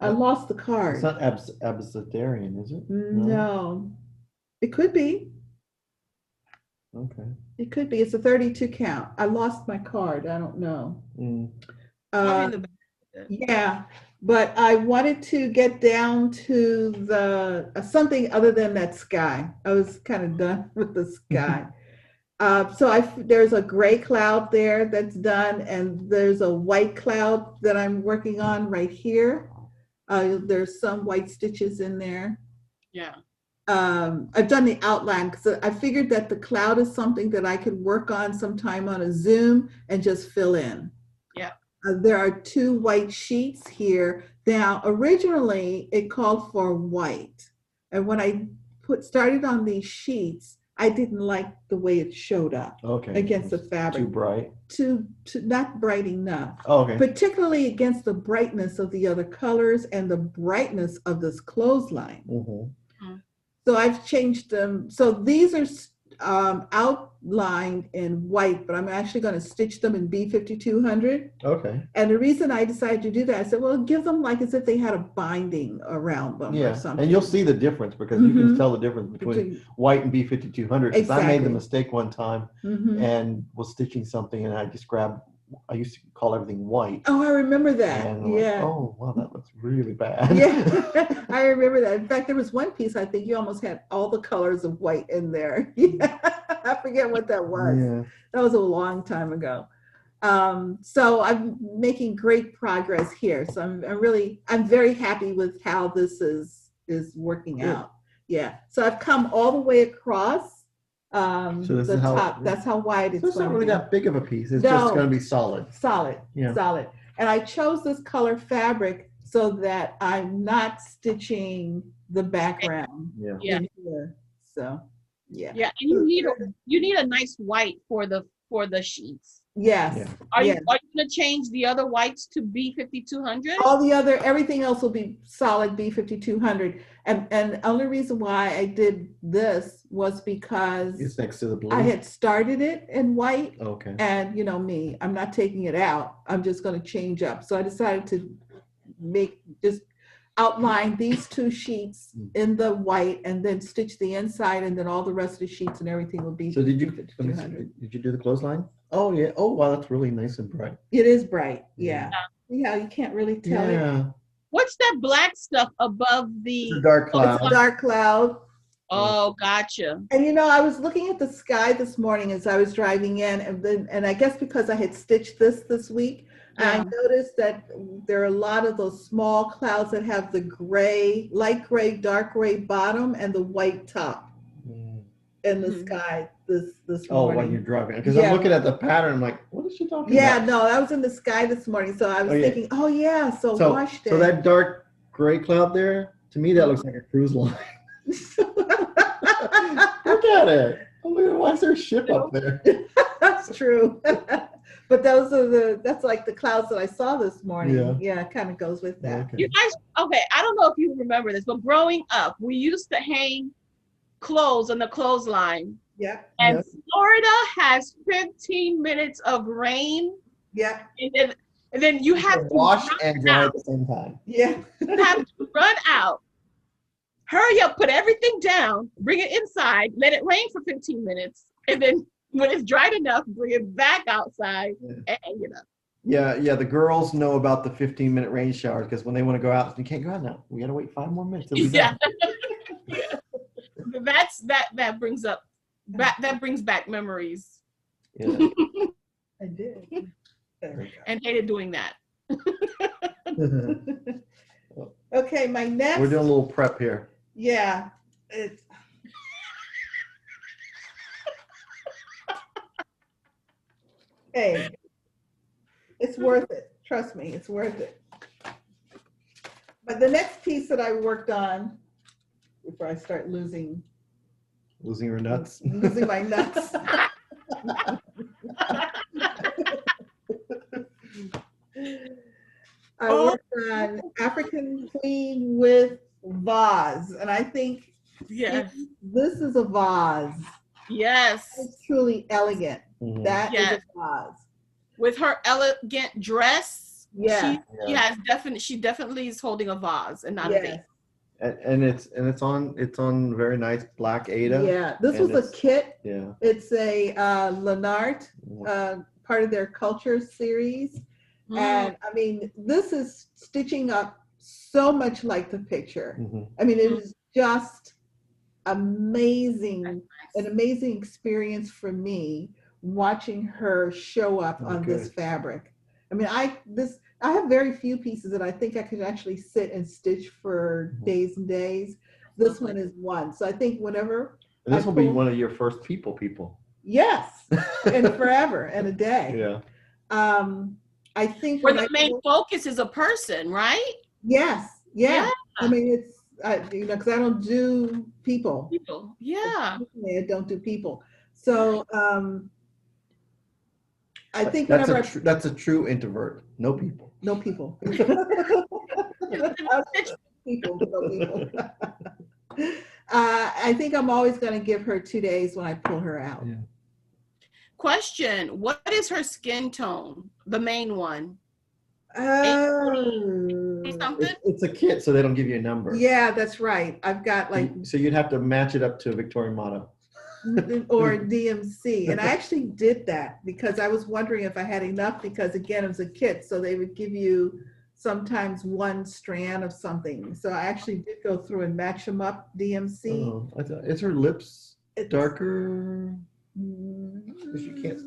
I lost the card. It's not Absidian, is it? No. It could be. Okay. It could be. It's a 32 count. I lost my card. I don't know. Yeah, but I wanted to get down to the something other than that sky. I was kind of done with the sky. So there's a gray cloud there that's done, and there's a white cloud that I'm working on right here. There's some white stitches in there. Yeah. I've done the outline because I figured that the cloud is something that I could work on sometime on a Zoom and just fill in. Yeah. There are 2 white sheets here. Now, originally it called for white. And when I started on these sheets, I didn't like the way it showed up against the fabric. Too bright? Too not bright enough. Oh, okay. Particularly against the brightness of the other colors and the brightness of this clothesline. Mm-hmm. So I've changed them. So these are outlined in white, but I'm actually going to stitch them in B5200. Okay. And the reason I decided to do that, I said, well, give them like as if they had a binding around them or something. And you'll see the difference because you can tell the difference between white and B5200. Exactly. I made the mistake one time and was stitching something, and I just grabbed, I used to call everything white. Oh, I remember that. And yeah. Oh, wow, that looks really bad. Yeah, I remember that. In fact, there was one piece, I think you almost had all the colors of white in there. Yeah. I forget what that was. Yeah. That was a long time ago. So I'm making great progress here. So I'm very happy with how this is working out. Yeah. So I've come all the way across. So this the top. That's how wide it's. So it's not really that big of a piece. It's just going to be solid. Solid. Yeah. Solid. And I chose this color fabric so that I'm not stitching the background. Yeah. In here. So yeah. Yeah, and you need a nice white for the sheets. Yes. Yeah. Are you going to change the other whites to B5200? Everything else will be solid B5200. And the only reason why I did this was because it's next to the blue. I had started it in white. Okay. And you know me, I'm not taking it out. I'm just going to change up. So I decided to outline these 2 sheets in the white and then stitch the inside, and then all the rest of the sheets and everything will be. So did you 200. did you do the clothesline? Oh yeah. Oh wow, that's really nice and bright. It is bright. Yeah. Yeah, you can't really tell it. Yeah. What's that black stuff above the? It's a dark cloud. It's a dark cloud. Oh, gotcha. And you know, I was looking at the sky this morning as I was driving in, and I guess because I had stitched this week, I noticed that there are a lot of those small clouds that have the gray, light gray, dark gray bottom and the white top in the sky this morning. Oh, when you're driving, because I'm looking at the pattern, I'm like, what is she talking about? Yeah, no, I was in the sky this morning, so I was thinking, oh yeah, so wash day. So that dark gray cloud there, to me, that looks like a cruise line. Look at it. Oh, why is there a ship up there? That's true. But that's like the clouds that I saw this morning. Yeah, it kind of goes with that. Okay. You guys, okay, I don't know if you remember this, but growing up, we used to hang clothes on the clothesline. Yeah. And Florida has 15 minutes of rain. Yeah. And then you have to wash and dry at the same time. Yeah. You have to run out, hurry up, put everything down, bring it inside, let it rain for 15 minutes, and then when it's dried enough, bring it back outside and hang it up. Yeah, the girls know about the 15-minute rain showers because when they want to go out, you can't go out now. We got to wait 5 more minutes. Yeah. That brings back memories. Yeah. I did. And hated doing that. Okay, my next. We're doing a little prep here. Yeah. Hey, it's worth it. Trust me, it's worth it. But the next piece that I worked on, before I start losing Losing your nuts. Losing my nuts. I worked on African Queen with vase, and I think this is a vase. Yes. It's truly elegant. Mm-hmm. That is a vase. With her elegant dress, yeah, she definitely is holding a vase and not a vase. And it's on very nice black Ada. Yeah, this was a kit. Yeah, it's a Lenart, part of their culture series, and I mean this is stitching up so much like the picture. I mean it was just amazing, an amazing experience for me watching her show up on this fabric. I mean I have very few pieces that I think I could actually sit and stitch for days and days. This one is one. So I think whenever. And this will be one of your first people. Yes, and forever and a day. Yeah. I think. Where the main focus is a person, right? Yes. Yeah. I mean, it's, because I don't do people. Yeah. I don't do people. So I think that's a true introvert. No people. No people. I think I'm always going to give her 2 days when I pull her out. Yeah. Question: what is her skin tone? The main one. It's a kit, so they don't give you a number. Yeah, that's right. I've got So you'd have to match it up to a Victorian motto. Or DMC. And I actually did that because I was wondering if I had enough, because again, it was a kit. So they would give you sometimes one strand of something. So I actually did go through and match them up, DMC. Oh, is her lips darker? You can't.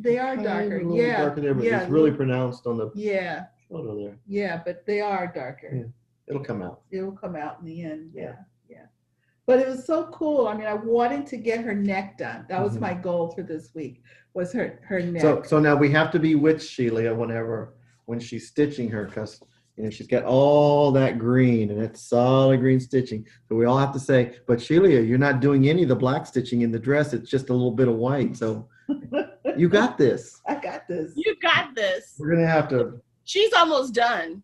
They are darker. Yeah. Darker there, but it's really pronounced on the photo there. Yeah, but they are darker. Yeah. It'll come out. It will come out in the end. Yeah. But it was so cool. I mean, I wanted to get her neck done. That was my goal for this week, was her neck. So now we have to be with Shelia when she's stitching her, because she's got all that green and it's solid green stitching. So we all have to say, but Shelia, you're not doing any of the black stitching in the dress. It's just a little bit of white. So you got this. I got this. You got this. We're gonna have to. She's almost done,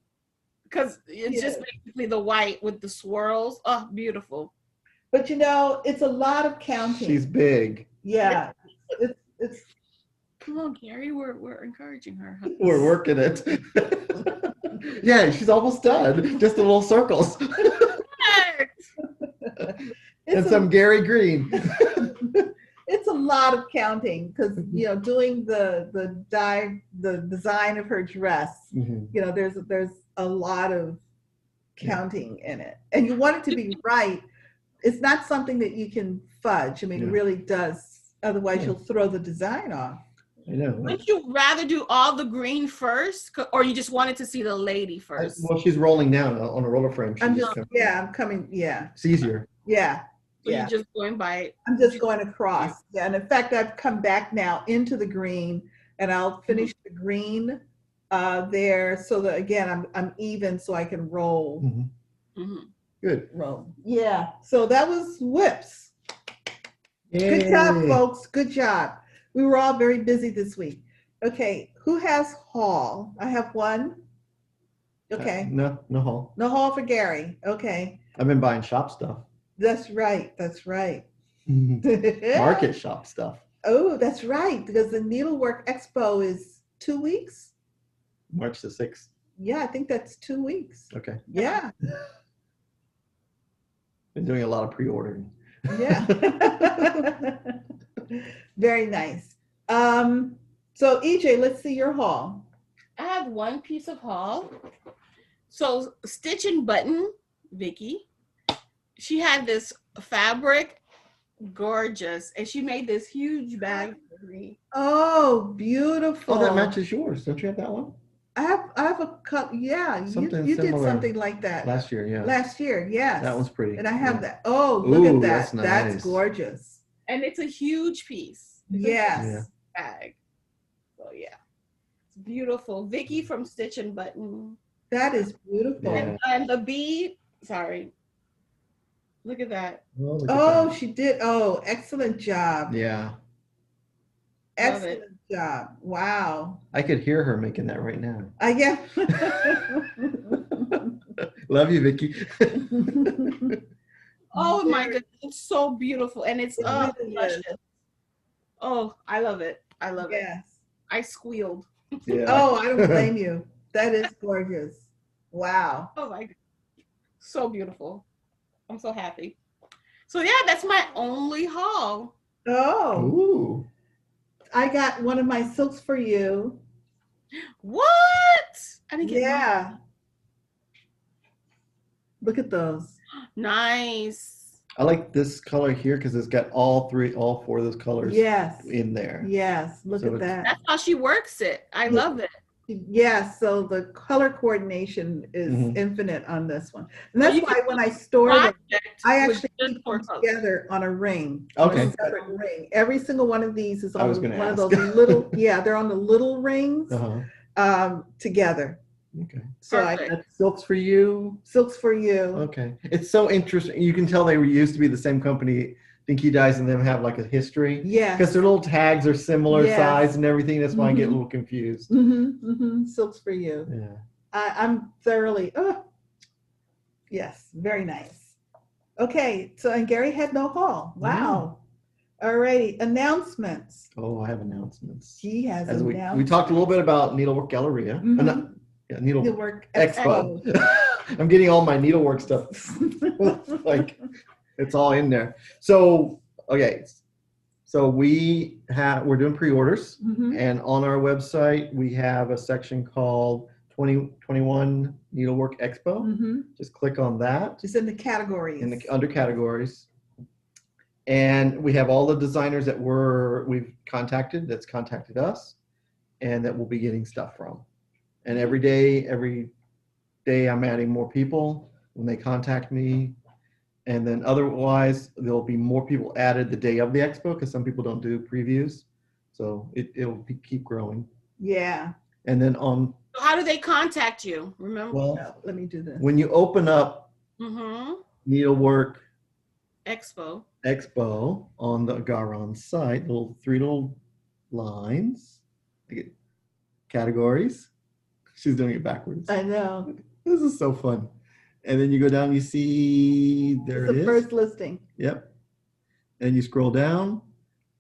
because it's just basically the white with the swirls. Oh, beautiful. But it's a lot of counting. She's big. Yeah, it's Come on, Gary, we're encouraging her. Huh? We're working it. Yeah, she's almost done. Just the little circles. And some Gary Green. It's a lot of counting because doing the design of her dress. There's a lot of counting in it, and you want it to be right. It's not something that you can fudge. I mean, it really does. Otherwise, you'll throw the design off. I know. Would you rather do all the green first, or you just wanted to see the lady first? Well, she's rolling down on a roller frame. I'm coming. Yeah. It's easier. Yeah. So you're just going by. I'm just going across. Yeah. And in fact, I've come back now into the green, and I'll finish the green there, so that again I'm even, so I can roll. Good. Roll. Yeah. So that was whips. Yay. Good job, folks. Good job. We were all very busy this week. Okay, who has haul? I have one. Okay. No haul. No haul for Gary. Okay. I've been buying shop stuff. That's right. That's right. Market shop stuff. Oh, that's right. Because the Needlework Expo is 2 weeks. March the 6th. Yeah, I think that's 2 weeks. Okay. Yeah. Been doing a lot of pre-ordering. Yeah. Very nice. So EJ, let's see your haul. I have one piece of haul. So Stitch and Button, Vicky, she had this fabric, gorgeous, and she made this huge bag for me. Oh, beautiful. Oh, that matches yours. Don't you have that one? I have a cup. Yeah, you did something like that last year. Yeah. Last year, yes. That one's pretty. And I have that. Oh, look at that. That's nice. That's gorgeous. And it's a huge piece. Yes. Bag. So yeah, it's beautiful. Vicky from Stitch and Button. That is beautiful. Yeah. And the bead. Sorry. Look at that. Oh, she did. Oh, excellent job. Yeah. Excellent job. Wow. I could hear her making that right now. Yeah. Love you, Vicky. Oh my goodness, it's so beautiful, and it's luscious. Oh, I love it. I love it. I squealed. Yeah. Oh, I don't blame you. That is gorgeous. Wow. Oh my God. So beautiful. I'm so happy. So yeah, that's my only haul. Oh. Ooh. I got one of my silks for you. What? I didn't get mine. Look at those. Nice. I like this color here because it's got all four of those colors in there. Yes, look at that. That's how she works it. I love it. Yes, so the color coordination is infinite on this one. And that's why when I store them, I actually put them together on a ring. Okay. On a separate ring. Every single one of these is on one of those little, they're on the little rings together. Okay. So that's silks for you. Silks for you. Okay. It's so interesting. You can tell they used to be the same company. I think you guys and them have like a history. Yeah. Because their little tags are similar size and everything. That's why I get a little confused. Silks for you. Yeah. I'm thoroughly. Yes. Very nice. Okay. So and Gary had no haul. Wow. All righty. Announcements. Oh, I have announcements. He has announcements. We talked a little bit about Needlework Galleria. Needlework Expo. I'm getting all my needlework stuff. Like it's all in there. So okay. So we're doing pre-orders, and on our website we have a section called 2021 Needlework Expo. Just click on that. Just in the categories. Under categories. And we have all the designers that we've contacted, that's contacted us, and that we'll be getting stuff from. And every day I'm adding more people when they contact me. And then otherwise, there'll be more people added the day of the expo because some people don't do previews. So it'll keep growing. Yeah. And then how do they contact you? Remember? Well, let me do this. When you open up Needlework Expo on the Garon site, three little lines, categories. She's doing it backwards. I know. This is so fun. And then you go down, you see it is. The first listing. Yep. And you scroll down.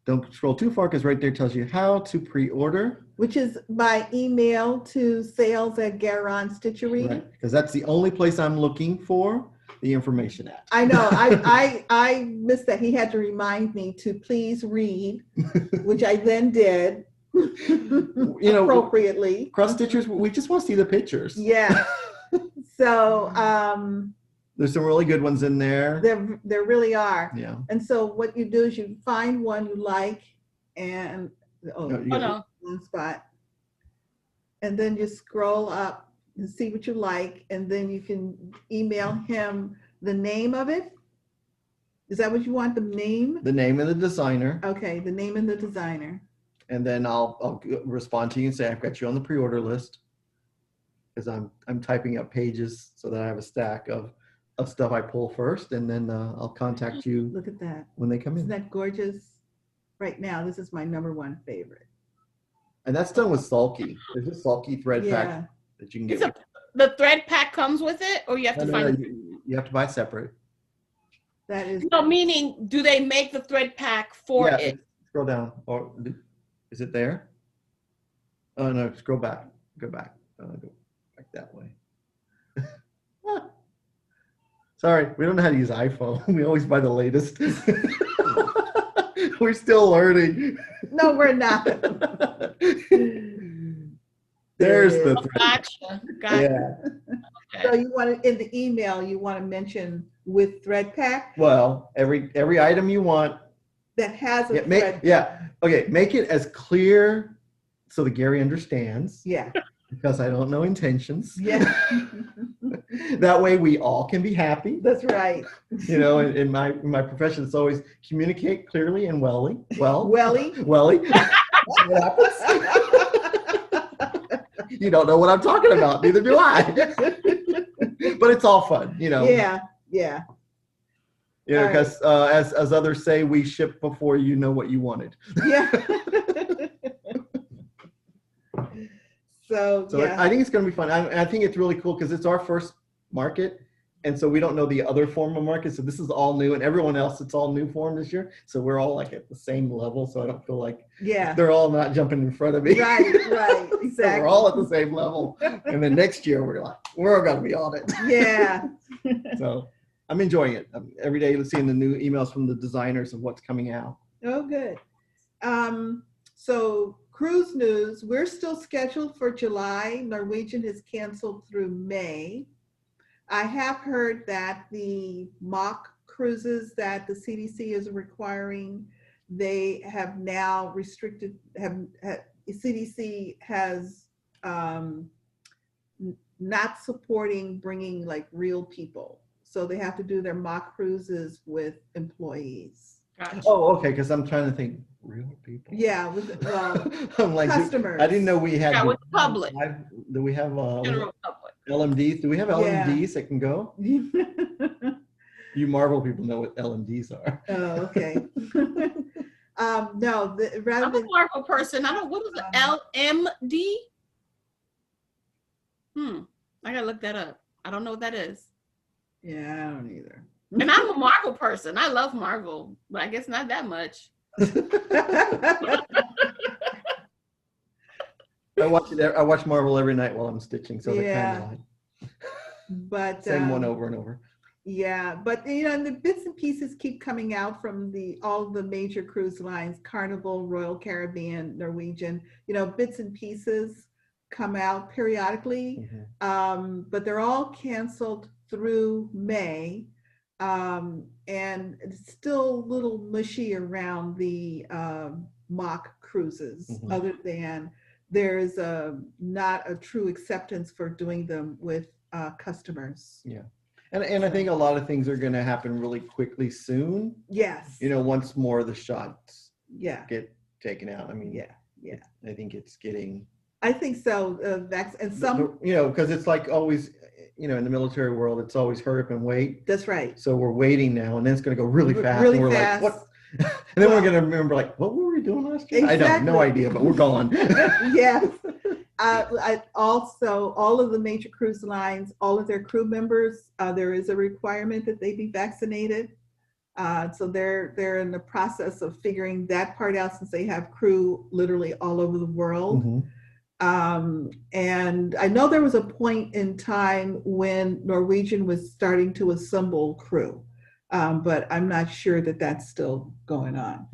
don't scroll too far because right there tells you how to pre-order. Which is by email to sales@GaronStitchery. Right, because that's the only place I'm looking for the information at. I know. I missed that. He had to remind me to please read, which I then did. Appropriately. Cross stitchers, we just want to see the pictures. Yeah. So there's some really good ones in there. There really are. Yeah. And so what you do is you find one you like, and one spot, and then you scroll up and see what you like, and then you can email him the name of it. Is that what you want? The name? The name of the designer. Okay, the name and the designer. And then I'll respond to you and say I've got you on the pre-order list, because I'm typing up pages so that I have a stack of stuff I pull first, and then I'll contact you. Look at that. When they come in. Isn't that gorgeous? Right now, this is my #1 favorite. And that's done with Sulky. There's a Sulky thread pack that you can get. The thread pack comes with it, or you have to find it? You have to buy separate. That is. No, meaning, do they make the thread pack for it? Scroll down. Or is it there? Oh no, scroll back. Go back. Go back that way. Sorry, we don't know how to use iPhone. We always buy the latest. We're still learning. No, we're not. There's the thread. Gotcha. Yeah. Okay. So you want to, in the email, you want to mention with thread pack? Well, every item you want that has a thread. Okay, make it as clear so that Gary understands. Yeah. Because I don't know intentions. Yeah. That way we all can be happy. That's right. In my profession, it's always communicate clearly and welly. Welly. What happens? You don't know what I'm talking about. Neither do I. But it's all fun, Yeah. Because as others say, we ship before you know what you wanted. Yeah. So yeah. I think it's going to be fun. I think it's really cool because it's our first market, and so we don't know the other form of market. So this is all new, and everyone else, it's all new form this year. So we're all like at the same level. So I don't feel like they're all not jumping in front of me. Right, exactly. So we're all at the same level, and then next year we're going to be on it. Yeah. So I'm enjoying it. Every day seeing the new emails from the designers of what's coming out. Oh, good. So cruise news, we're still scheduled for July. Norwegian has canceled through May. I have heard that the mock cruises that the CDC is requiring, they have now restricted, CDC has not supporting bringing like real people. So they have to do their mock cruises with employees. Gotcha. Oh, okay, because I'm trying to think real people. Yeah, with I'm like, customers. I didn't know we had. With the public. Do we have General public. LMDs? Do we have LMDs that can go? You Marvel people know what LMDs are. Oh, okay. No, rather I'm than a Marvel person. I don't. What is it? LMD? I gotta look that up. I don't know what that is. yeah, I don't either. And I'm a Marvel person. I love Marvel, but I guess not that much. I watch Marvel every night while I'm stitching, so they're kind of like but same one over and over. Yeah, but and the bits and pieces keep coming out from all the major cruise lines: Carnival, Royal Caribbean, Norwegian. Bits and pieces come out periodically, but they're all canceled through May. And it's still a little mushy around the mock cruises, other than there's not a true acceptance for doing them with customers. Yeah. And I think a lot of things are going to happen really quickly soon. Yes. Once more of the shots get taken out. I mean, I think it's getting. I think so. And some, because it's like always, in the military world, it's always hurry up and wait. That's right. So we're waiting now, and then it's going to go really fast. Really and we're fast. like, what? And then we're going to remember, like, what were we doing last year? Exactly. I have no idea, but we're gone. Yes. I also, all of the major cruise lines, all of their crew members, there is a requirement that they be vaccinated. So they're in the process of figuring that part out since they have crew literally all over the world. And I know there was a point in time when Norwegian was starting to assemble crew, but I'm not sure that that's still going on.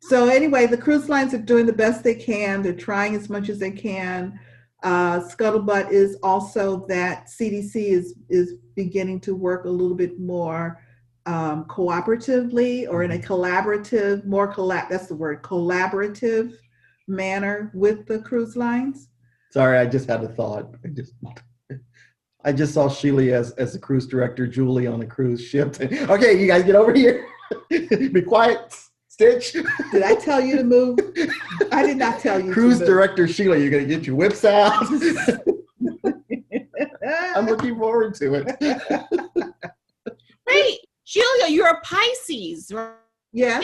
So anyway, the cruise lines are doing the best they can. They're trying as much as they can. Scuttlebutt is also that CDC is beginning to work a little bit more cooperatively or in a collaborative, that's the word, collaborative manner with the cruise lines. Sorry, I just had a thought. I just saw Shelia as the cruise director, Julie on a cruise ship. Okay, you guys get over here. Be quiet. Stitch. Did I tell you to move? I did not tell you. Cruise director Shelia, you're gonna get your whips out. I'm looking forward to it. Wait, Shelia, you're a Pisces, right? Yes.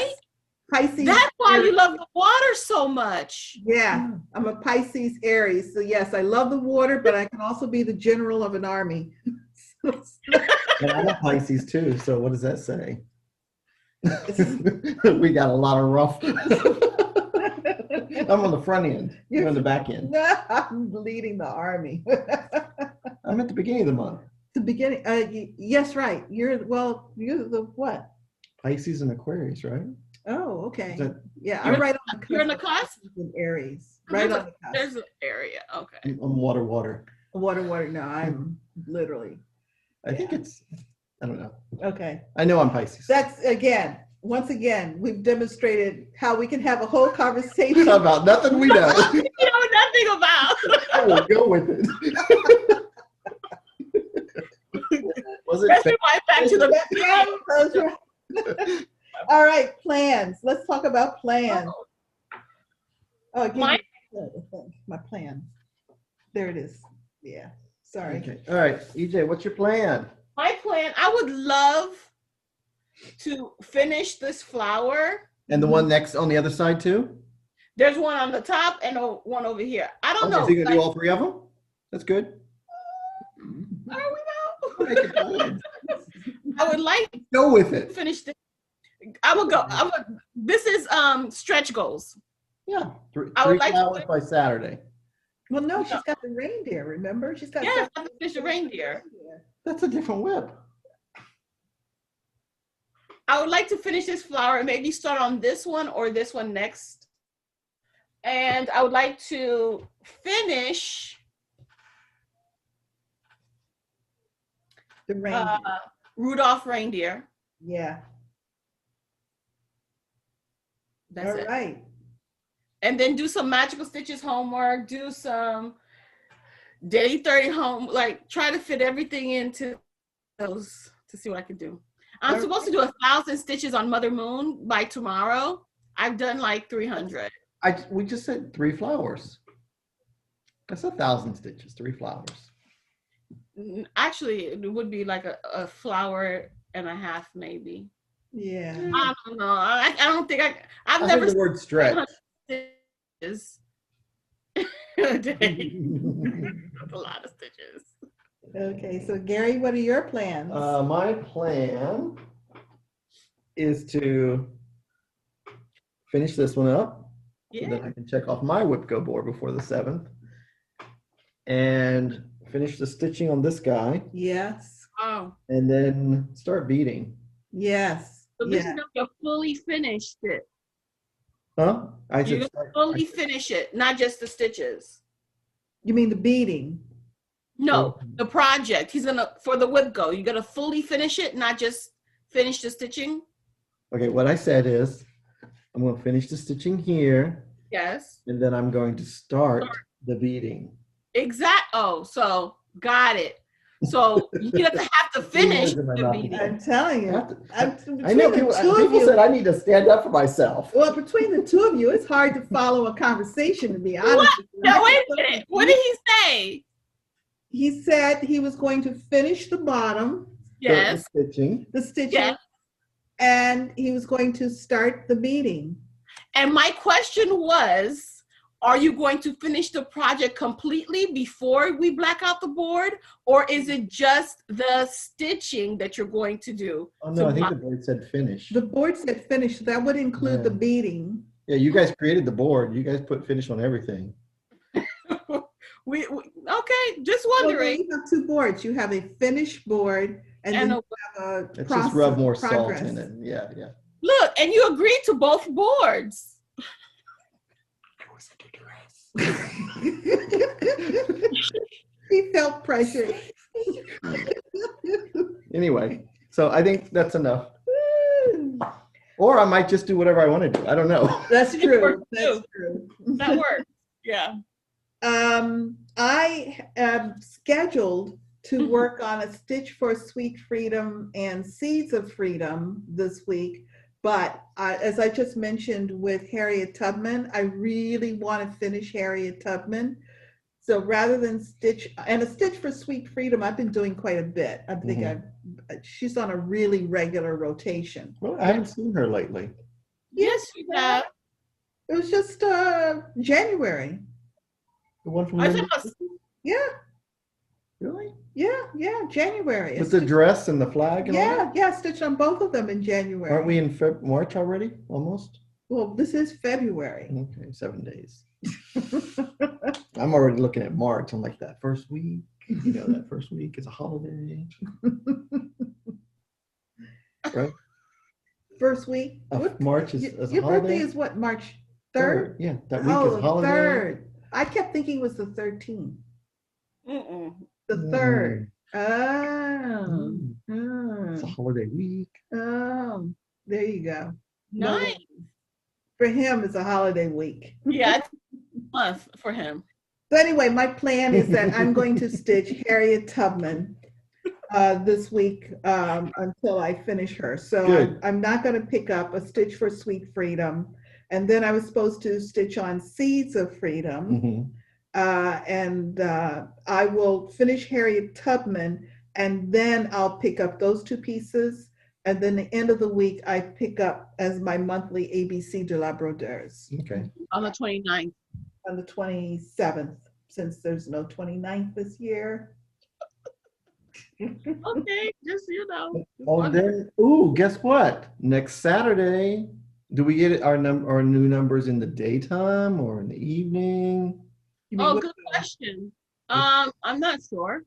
Pisces. That's why you love the water so much. Yeah, I'm a Pisces Aries. So yes, I love the water, but I can also be the general of an army. And I'm a Pisces too, so what does that say? We got a lot of rough. I'm on the front end. You're on the back end. I'm leading the army. I'm at the beginning of the month. The beginning. Yes, right. You're the what? Pisces and Aquarius, right? Oh, okay. Yeah, You're I'm right on the cusp. You're in the cusp? In Aries. Right on the cusp. There's an area. Okay. I'm water. Water. No, I'm literally. I think it's, I don't know. Okay. I know I'm Pisces. That's, once again, we've demonstrated how we can have a whole conversation about nothing we know. You know nothing about. I will go with it. Was it? Let's rewind back to the. All right, plans. Let's talk about plans. My plan. There it is. Yeah. Sorry. Okay. All right, EJ, what's your plan? My plan, I would love to finish this flower. And the one next on the other side too? There's one on the top and one over here. I don't know. So you're gonna do all three of them? That's good. I don't know. I would like to go with it. Finish this. I would go. This is stretch goals. Yeah. Three like flowers by Saturday. Well, no, she's got the reindeer, remember? She's got I have to finish the reindeer. That's a different whip. I would like to finish this flower and maybe start on this one or this one next. And I would like to finish the reindeer. Rudolph reindeer. Yeah. That's all it. Right. And then do some magical stitches homework, do some daily 30 home, like try to fit everything into those to see what I can do. I'm supposed to do 1,000 stitches on Mother Moon by tomorrow. I've done like 300. We just said 3 flowers. That's 1,000 stitches, 3 flowers. Actually, it would be like a flower and a half, maybe. Yeah. I don't know. I don't think I've I never heard the word stretch. Stitches a day. That's a lot of stitches. Okay, so Gary, what are your plans? My plan is to finish this one up. Yeah. So that I can check off my whip go board before the 7th. And finish the stitching on this guy. Yes. Oh. And then start beading. Yes. So this is you're fully finished it. Huh? You're gonna fully finish it, not just the stitches. You mean the beading? No, the project. He's gonna, for the whip go, you're gonna fully finish it, not just finish the stitching? Okay, what I said is I'm going to finish the stitching here. Yes. And then I'm going to start the beading. Oh, so got it. So you have to finish the beading. I'm telling you. I know people said I need to stand up for myself. Well, between the two of you, it's hard to follow a conversation, to be honest. What? No, wait a minute. What did he say? He said he was going to finish the bottom. Yes. The stitching. Yes. And he was going to start the beading. And my question was, are you going to finish the project completely before we black out the board? Or is it just the stitching that you're going to do? Oh, no, I think the board said finish. The board said finish. That would include the beading. Yeah, you guys created the board. You guys put finish on everything. we okay, just wondering. Well, you have two boards. You have a finished board and then you have a Let's process, just rub more salt progress. in it. Yeah. Look, and you agreed to both boards. He felt pressure. Anyway, so I think that's enough. Or I might just do whatever I want to do. I don't know. That's true. That's true. That works. Yeah. I am scheduled to work on a Stitch for Sweet Freedom and Seeds of Freedom this week. But as I just mentioned with Harriet Tubman, I really want to finish Harriet Tubman. So rather than Stitch, and a Stitch for Sweet Freedom, I've been doing quite a bit. I think she's on a really regular rotation. Well, I haven't seen her lately. Yes, you have. It was just January. The one from Yeah. Really? Yeah, January. With the dress and the flag and all that? Yeah, stitched on both of them in January. Aren't we in March already? Almost? Well, this is February. Okay, 7 days. I'm already looking at March. I'm like, that first week, that first week is a holiday. Right? First week? March is a your holiday? birthday is what, March 3rd? Yeah, that week is a holiday. 3rd. I kept thinking it was the 13th. The 3rd. Oh. It's a holiday week. Oh, there you go. Nice. For him, it's a holiday week. Yeah, it's a month for him. So anyway, my plan is that I'm going to stitch Harriet Tubman this week until I finish her. So I'm not going to pick up a Stitch for Sweet Freedom. And then I was supposed to stitch on Seeds of Freedom. And I will finish Harriet Tubman, and then I'll pick up those two pieces. And then the end of the week, I pick up as my monthly ABC de la Brodeuse. Okay. On the 29th. On the 27th, since there's no 29th this year. Okay, just Oh, then, guess what? Next Saturday, do we get our new numbers in the daytime or in the evening? Oh, good question. I'm not sure.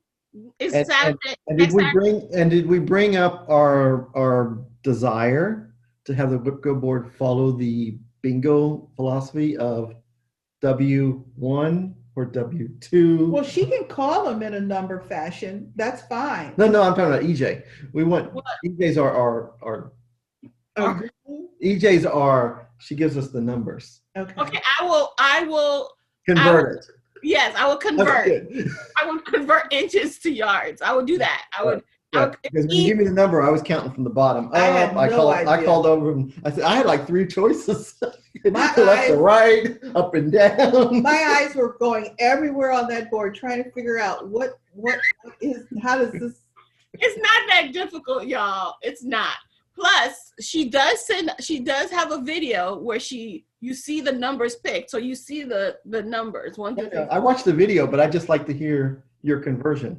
It's Saturday. And did we bring up our desire to have the Whipco board follow the bingo philosophy of W1 or W2? Well, she can call them in a number fashion. That's fine. No, I'm talking about EJ. We want EJ's EJ's are. She gives us the numbers. Okay. I will convert it. Yes, I will convert. I will convert inches to yards. I will do that. Because when you give me the number, I was counting from the bottom up. I called over and I said I had like 3 choices. Left to right, up and down. My eyes were going everywhere on that board, trying to figure out how does this. It's not that difficult, y'all. It's not. Plus, she does have a video where you see the numbers picked, so you see the numbers. I watched the video, but I just like to hear your conversion.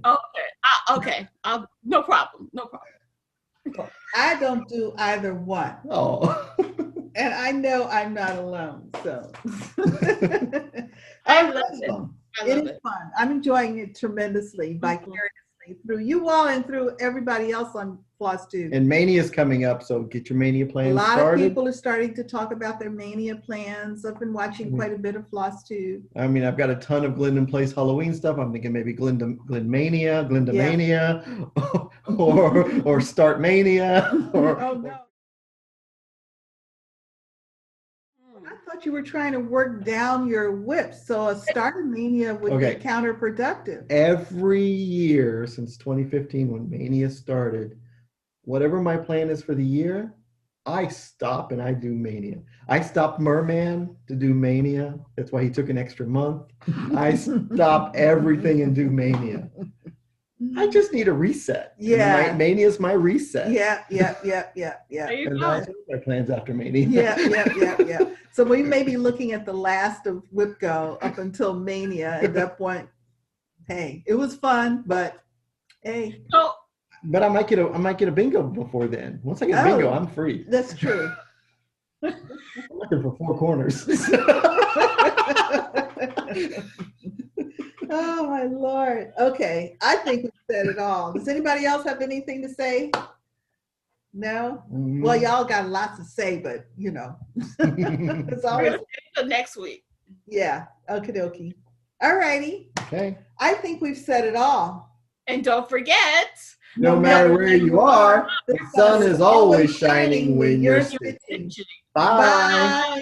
Okay. No problem. I don't do either one. Oh. And I know I'm not alone, so. I love it. It is fun. I'm enjoying it tremendously, vicariously through you all and through everybody else on Flosstube. And Mania is coming up, so get your Mania plans started. A lot of people are starting to talk about their Mania plans. I've been watching quite a bit of Flosstube. I mean, I've got a ton of Glendon Place Halloween stuff. I'm thinking maybe Glendmania, or Start Mania. Oh no. I thought you were trying to work down your whips, so a starter mania would be counterproductive. Every year since 2015, when Mania started, whatever my plan is for the year, I stop and I do Mania. I stopped Merman to do Mania. That's why he took an extra month. I stop everything and do Mania. I just need a reset. Yeah. Mania is my reset. Yeah. There you And go. I change my plans after Mania. Yeah. So we may be looking at the last of WIPGO up until Mania. At that point, hey, it was fun, but hey. So But I might get a bingo before then. Once I get a bingo, I'm free. That's true. I'm looking for four corners. Oh my Lord. Okay. I think we said it all. Does anybody else have anything to say? No? Well, y'all got lots to say, but you know. It's we're always, gonna stay till next week. yeah. Okie dokie. All righty. Okay. I think we've said it all. And don't forget, No matter where you are, the sun is always shining when you're stitching. Bye. Bye.